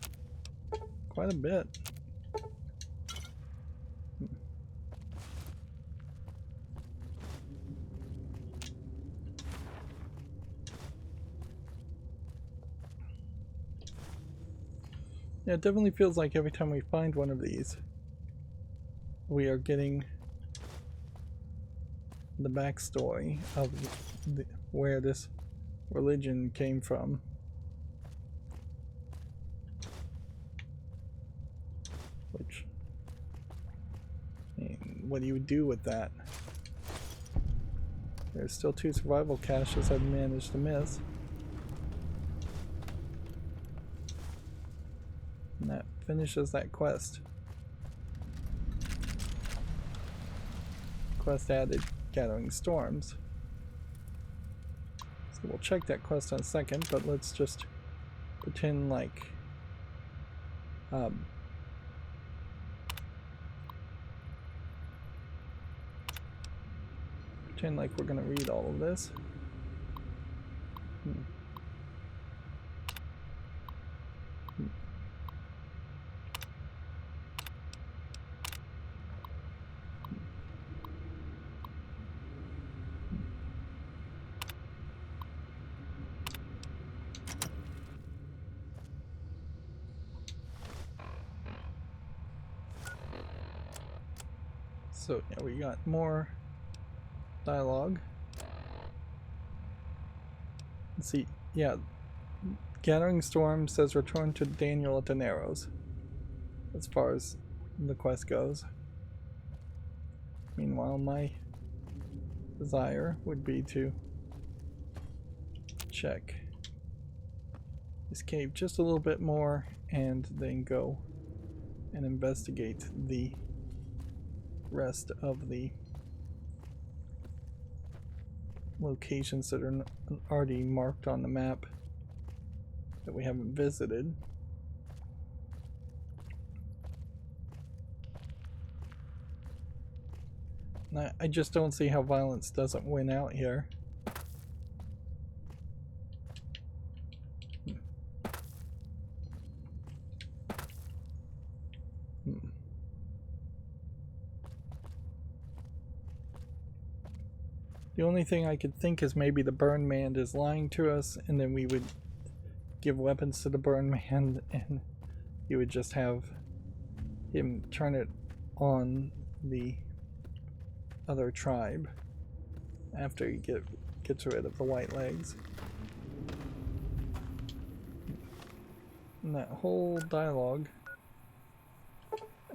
Quite a bit. Yeah, it definitely feels like every time we find one of these, we are getting the backstory of where this religion came from. Which, I mean, what do you do with that? There's still 2 survival caches I've managed to miss. And that finishes that quest. Quest added Gathering Storms. So we'll check that quest in a second, but let's just pretend like we're gonna read all of this. So yeah, we got more dialogue. Let's see, yeah, Gathering Storm says return to Daniel at the Narrows, as far as the quest goes. Meanwhile, my desire would be to check this cave just a little bit more and then go and investigate the rest of the locations that are already marked on the map that we haven't visited. I just don't see how violence doesn't win out here. The only thing I could think is maybe the burn man is lying to us, and then we would give weapons to the burn man and you would just have him turn it on the other tribe after he gets rid of the white legs. And that whole dialogue,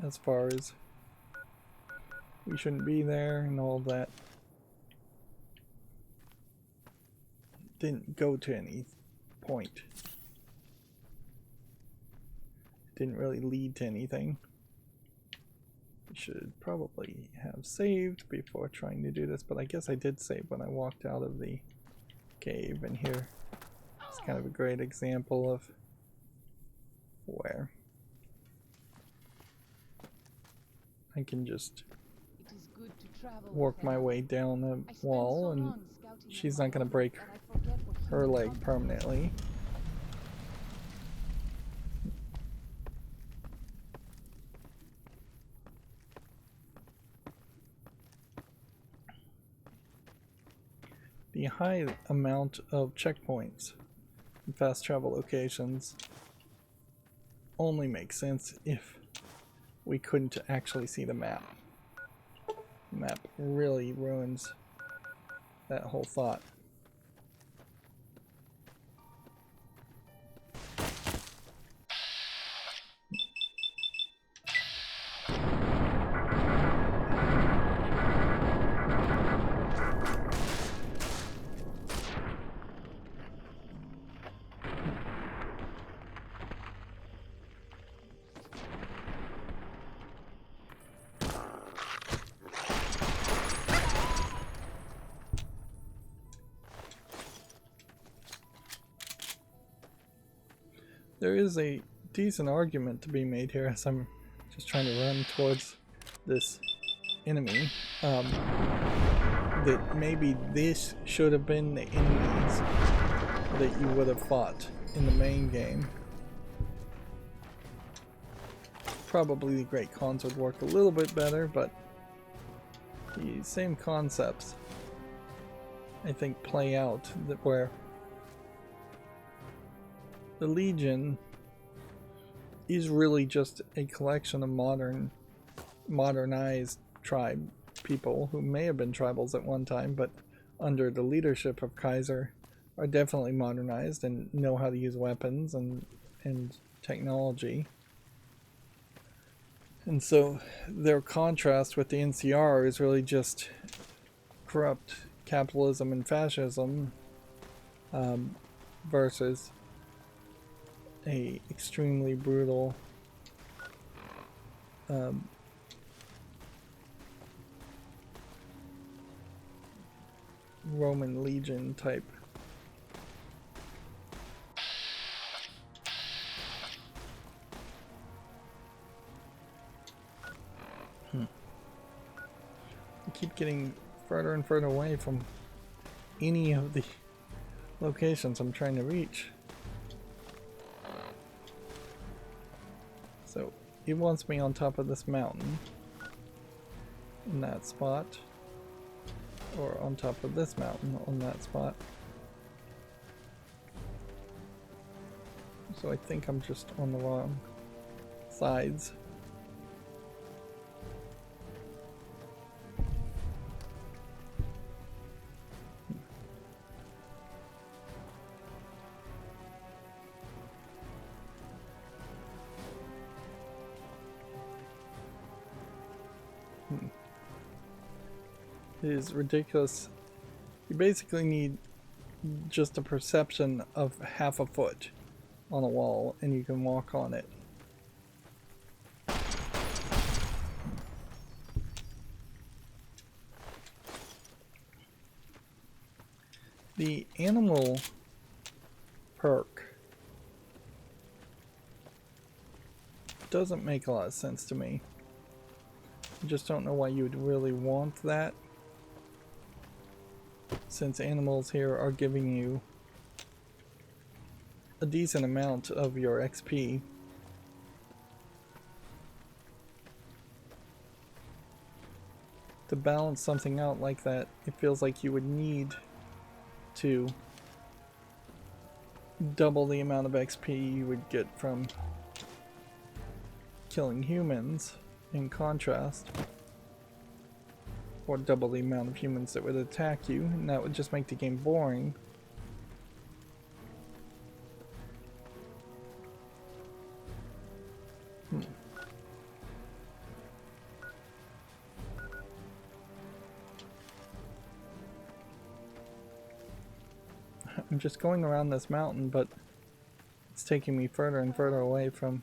as far as we shouldn't be there and all that, didn't go to any point. It didn't really lead to anything. We should probably have saved before trying to do this, but I guess I did save when I walked out of the cave, and here it's kind of a great example of where I can just work my way down the wall and she's not going to break her leg permanently. The high amount of checkpoints and fast travel locations only make sense if we couldn't actually see the map. The map really ruins that whole thought. There is a decent argument to be made here as I'm just trying to run towards this enemy. That maybe this should have been the enemies that you would have fought in the main game. Probably the Great Khans would work a little bit better, but the same concepts I think play out, that where the Legion is really just a collection of modernized tribe people who may have been tribals at one time, but under the leadership of Kaiser are definitely modernized and know how to use weapons and technology. And so their contrast with the NCR is really just corrupt capitalism and fascism versus a extremely brutal Roman Legion type. I keep getting further and further away from any of the locations I'm trying to reach. So he wants me on top of this mountain in that spot, or on top of this mountain on that spot. So I think I'm just on the wrong sides. It is ridiculous. You basically need just a perception of half a foot on a wall and you can walk on it. The animal perk doesn't make a lot of sense to me. I just don't know why you would really want that, since animals here are giving you a decent amount of your XP. To balance something out like that, it feels like you would need to double the amount of XP you would get from killing humans in contrast, or double the amount of humans that would attack you, and that would just make the game boring. I'm just going around this mountain, but it's taking me further and further away from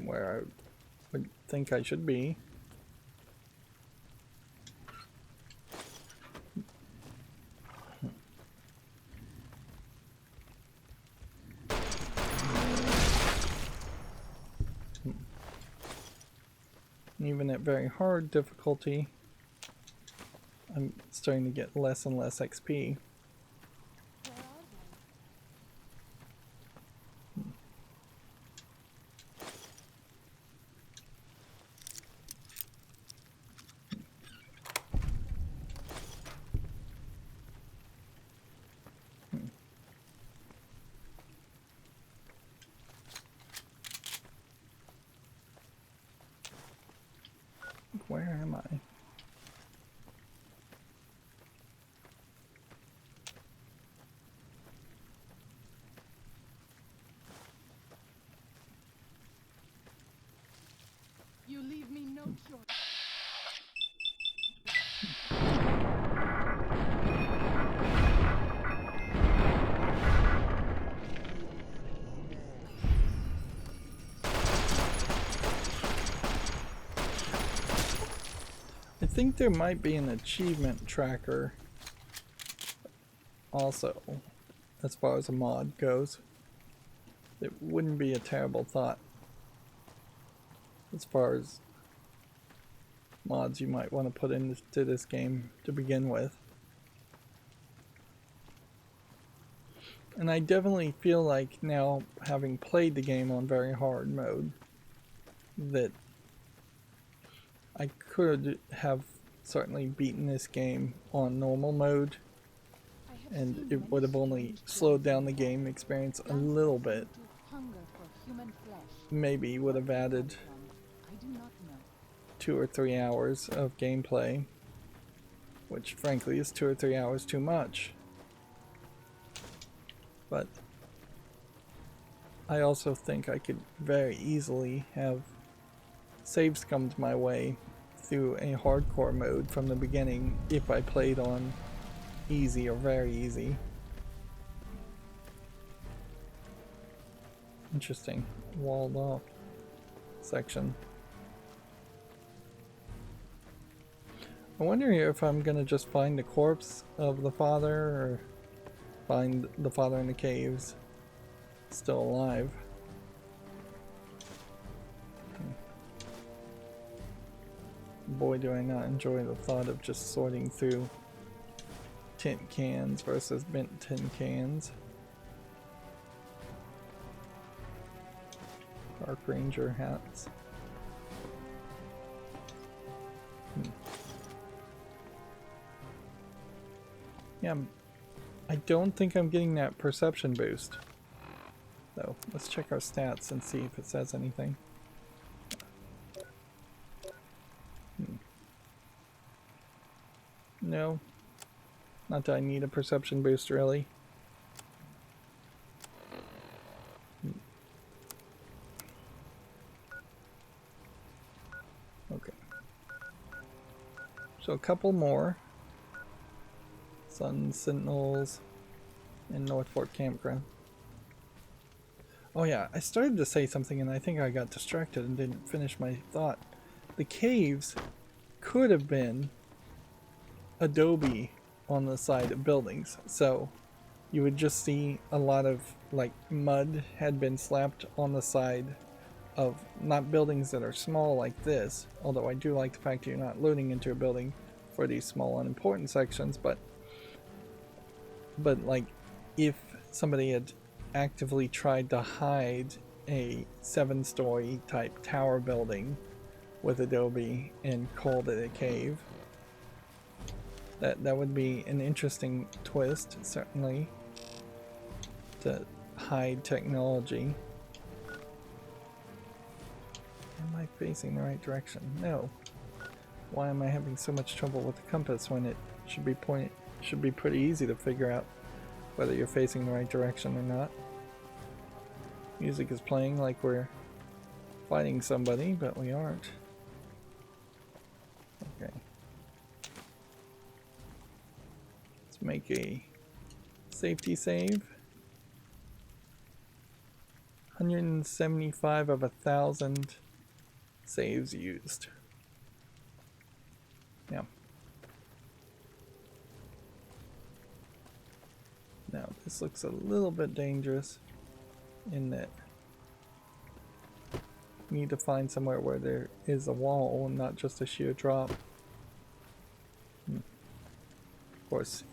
where I would think I should be. And even at very hard difficulty, I'm starting to get less and less XP. Where am I?
You leave me no choice.
I think there might be an achievement tracker also, as far as a mod goes. It wouldn't be a terrible thought as far as mods you might want to put into this game to begin with. And I definitely feel like now, having played the game on very hard mode, that I could have certainly beaten this game on normal mode, and it would have only slowed down the game experience a little bit. Maybe would have added 2 or 3 hours of gameplay, which frankly is 2 or 3 hours too much. But I also think I could very easily have saves come my way through a hardcore mode from the beginning if I played on easy or very easy. Interesting. Walled off section. I wonder if I'm gonna just find the corpse of the father or find the father in the caves still alive. Boy, do I not enjoy the thought of just sorting through tint cans versus bent tin cans. Dark Ranger hats. Yeah, I don't think I'm getting that perception boost. So let's check our stats and see if it says anything. No. Not that I need a perception boost, really. Okay. So a couple more. Sun Sentinels and North Fork Campground. Oh yeah, I started to say something and I think I got distracted and didn't finish my thought. The caves could have been adobe on the side of buildings, so you would just see a lot of like mud had been slapped on the side of not buildings that are small like this, although I do like the fact that you're not loading into a building for these small unimportant sections, but like if somebody had actively tried to hide a 7-story type tower building with adobe and called it a cave, that would be an interesting twist, certainly, to hide technology. Am I facing the right direction? No. Why am I having so much trouble with the compass when it should be pretty easy to figure out whether you're facing the right direction or not? Music is playing like we're fighting somebody, but we aren't. Okay. Let's make a safety save. 175 of 1,000 saves used. Yeah. Now this looks a little bit dangerous in that you need to find somewhere where there is a wall and not just a sheer drop. Of course,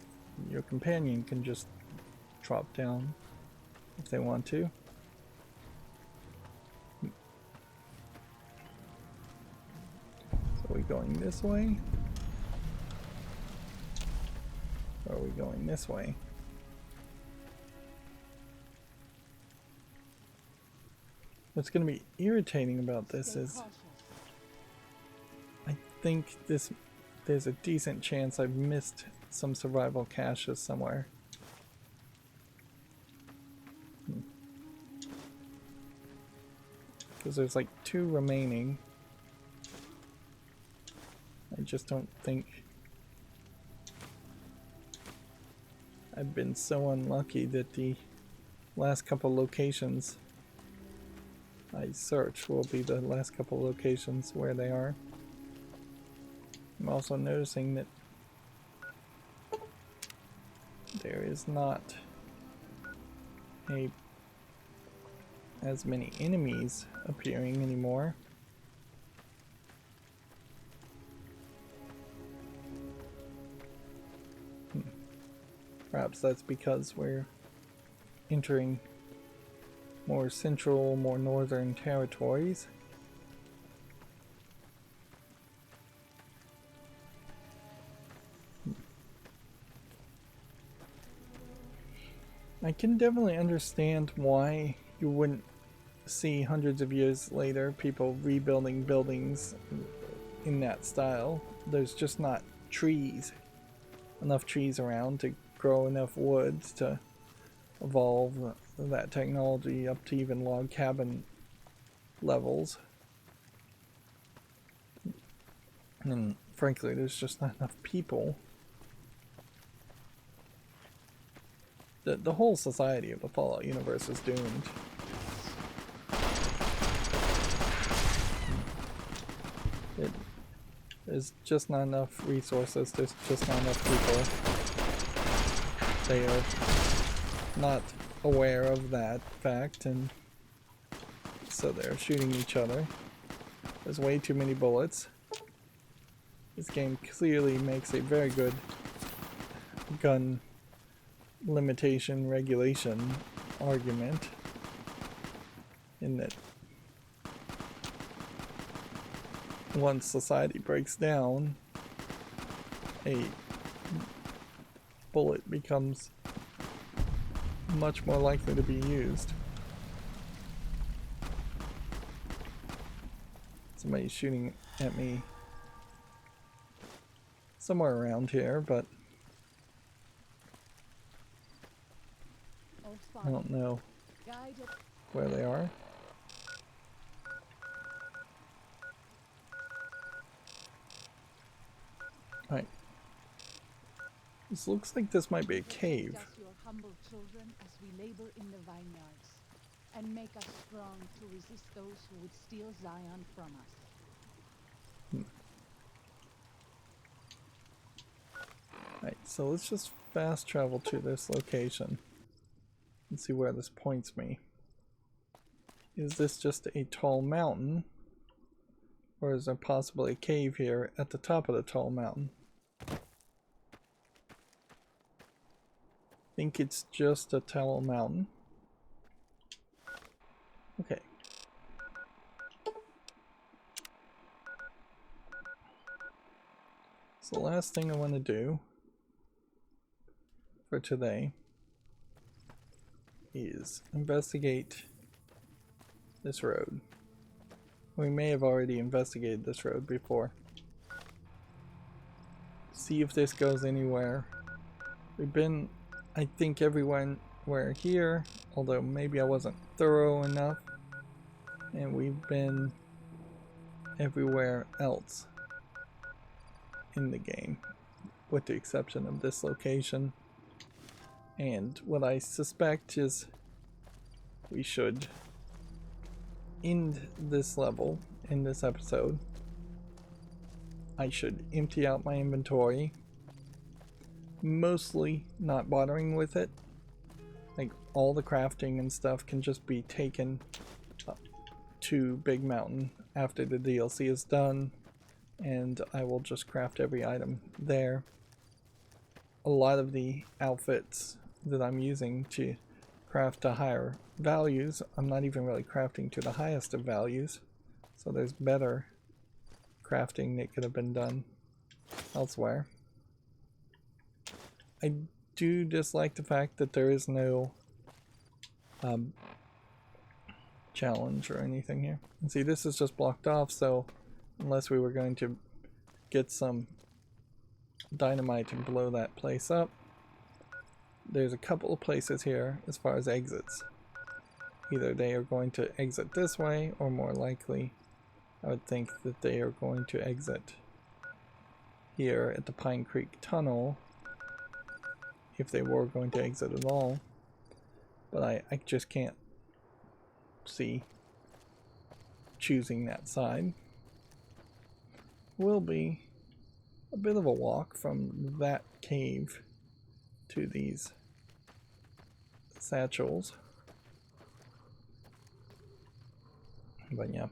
your companion can just drop down if they want to. So are we going this way? Or are we going this way? What's going to be irritating about this is I think there's a decent chance I've missed some survival caches somewhere. Because there's like 2 remaining. I just don't think I've been so unlucky that the last couple locations I search will be the last couple locations where they are. I'm also noticing that there is not as many enemies appearing anymore. Perhaps that's because we're entering more central, more northern territories. I can definitely understand why you wouldn't see hundreds of years later people rebuilding buildings in that style. There's just not enough trees around to grow enough woods to evolve that technology up to even log cabin levels. And frankly, there's just not enough people. The whole society of the Fallout universe is doomed. There's just not enough resources, there's just not enough people. They are not aware of that fact, and so they're shooting each other. There's way too many bullets. This game clearly makes a very good gun limitation regulation argument, in that once society breaks down, a bullet becomes much more likely to be used. Somebody's shooting at me somewhere around here, but I don't know where they are. Right. This looks like this might be a cave.
Your humble children as we labor in the vineyards, and make us strong to resist those who would steal Zion from us.
Right, so let's just fast travel to this location and see where this points me. Is this just a tall mountain, or is there possibly a cave here at the top of the tall mountain? I think it's just a tall mountain. Okay. So the last thing I want to do for today is investigate this road. We may have already investigated this road before. See if this goes anywhere. We've been, I think, everywhere here, although maybe I wasn't thorough enough. And we've been everywhere else in the game, with the exception of this location. And what I suspect is we should end this level in this episode. I should empty out my inventory, mostly not bothering with it. Like, all the crafting and stuff can just be taken up to Big Mountain after the DLC is done, and I will just craft every item there. A lot of the outfits that I'm using to craft to higher values, I'm not even really crafting to the highest of values, so there's better crafting that could have been done elsewhere. I do dislike the fact that there is no challenge or anything here. And see, this is just blocked off, so unless we were going to get some dynamite and blow that place up. There's a couple of places here as far as exits. Either they are going to exit this way, or more likely, I would think that they are going to exit here at the Pine Creek Tunnel, if they were going to exit at all. But I just can't see choosing that side. Will be a bit of a walk from that cave to these satchels. But yeah.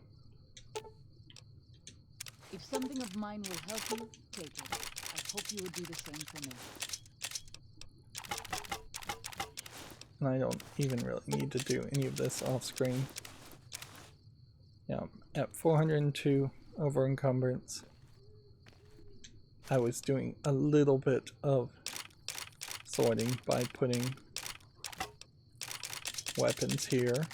If something of mine will help you, take it. I hope you would do the same for me.
And I don't even really need to do any of this off screen. Yeah, at 402 over encumbrance, I was doing a little bit of sorting by putting weapons here.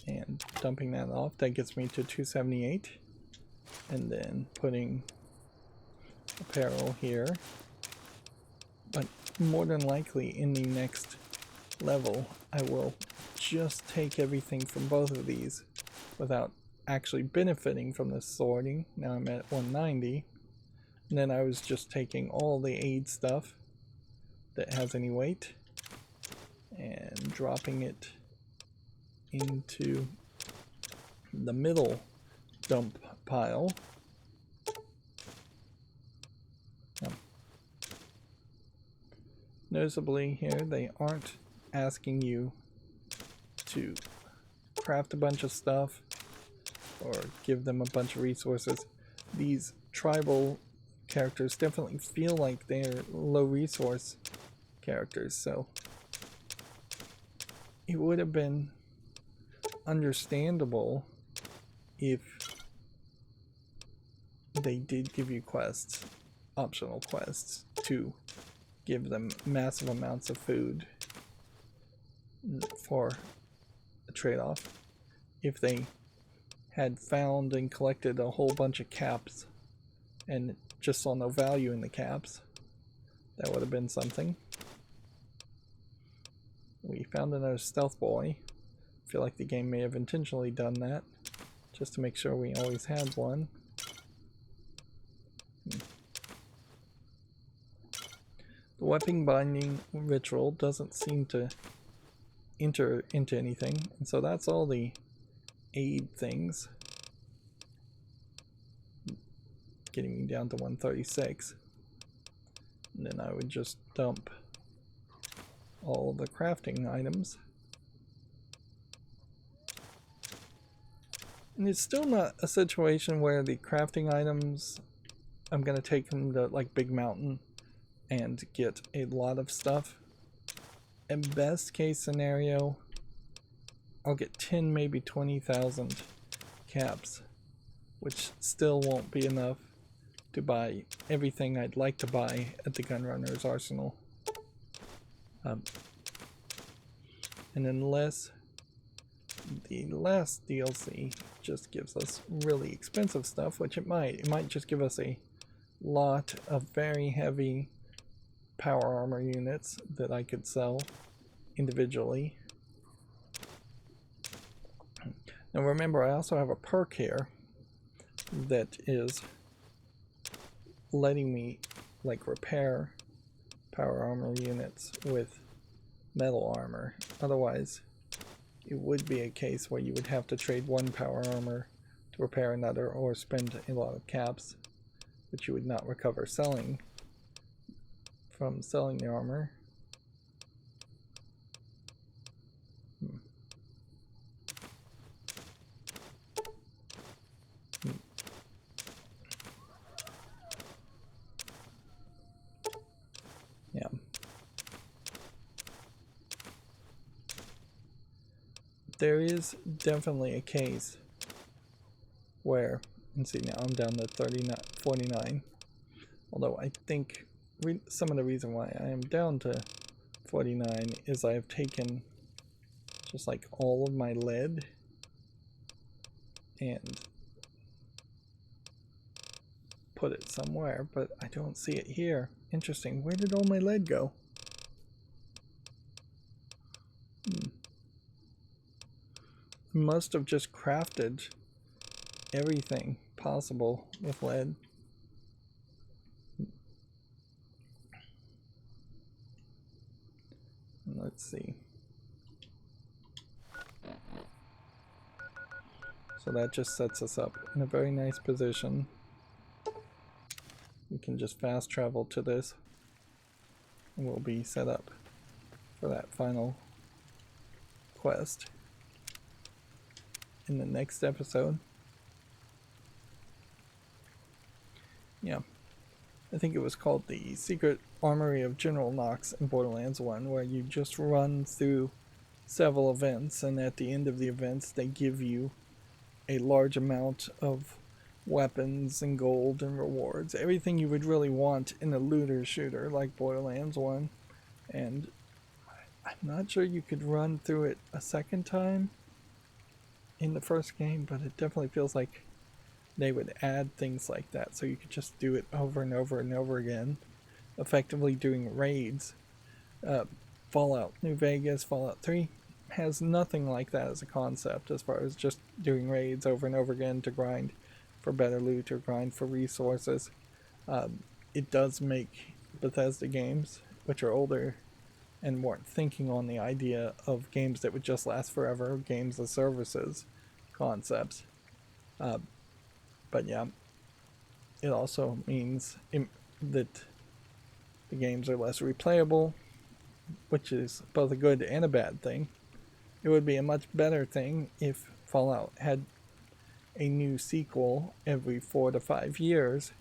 And dumping that off, that gets me to 278. And then putting apparel here. But more than likely in the next level, I will just take everything from both of these without actually benefiting from this sorting. Now I'm at 190. And then I was just taking all the aid stuff that has any weight and dropping it into the middle dump pile. Noticeably here, they aren't asking you to craft a bunch of stuff or give them a bunch of resources. These tribal characters definitely feel like they're low resource characters, so it would have been understandable if they did give you quests, optional quests, to give them massive amounts of food for a trade-off. If they had found and collected a whole bunch of caps and just saw no value in the caps, that would have been something. We found another stealth boy. I feel like the game may have intentionally done that just to make sure we always had one. The weapon binding ritual doesn't seem to enter into anything, and so that's all the aid things. Getting me down to 136. And then I would just dump all the crafting items. And it's still not a situation where the crafting items, I'm going to take them to like Big Mountain and get a lot of stuff. In best case scenario, I'll get 10, maybe 20,000 caps, which still won't be enough to buy everything I'd like to buy at the Gunrunner's arsenal. And unless the last DLC just gives us really expensive stuff, which it might just give us a lot of very heavy power armor units that I could sell individually. Now remember, I also have a perk here that is letting me like repair power armor units with metal armor. Otherwise, it would be a case where you would have to trade one power armor to repair another, or spend a lot of caps, which you would not recover selling from selling the armor. Yeah. There is definitely a case where, let's see, now I'm down to 49. Although I think some of the reason why I am down to 49 is I have taken just like all of my lead and put it somewhere, but I don't see it here. Interesting. Where did all my lead go? Must have just crafted everything possible with lead. Let's see. So that just sets us up in a very nice position. We can just fast travel to this and we'll be set up for that final quest in the next episode. Yeah, I think it was called the Secret Armory of General Knox in Borderlands 1, where you just run through several events, and at the end of the events they give you a large amount of weapons and gold and rewards, everything you would really want in a looter shooter like Borderlands 1. And I'm not sure you could run through it a second time in the first game, but it definitely feels like they would add things like that so you could just do it over and over and over again, effectively doing raids. Fallout New Vegas, Fallout 3 has nothing like that as a concept, as far as just doing raids over and over again to grind for better loot or grind for resources. It does make Bethesda games, which are older and weren't thinking on the idea of games that would just last forever, games as services concepts. But yeah, it also means that the games are less replayable, which is both a good and a bad thing. It would be a much better thing if Fallout had a new sequel every 4 to 5 years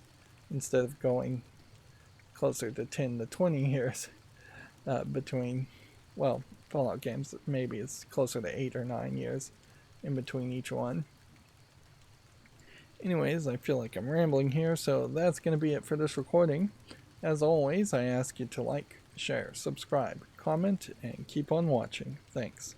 instead of going closer to 10 to 20 years between, well, Fallout games maybe it's closer to 8 or 9 years in between each one. Anyways, I feel like I'm rambling here, so that's going to be it for this recording. As always, I ask you to like, share, subscribe, comment, and keep on watching. Thanks.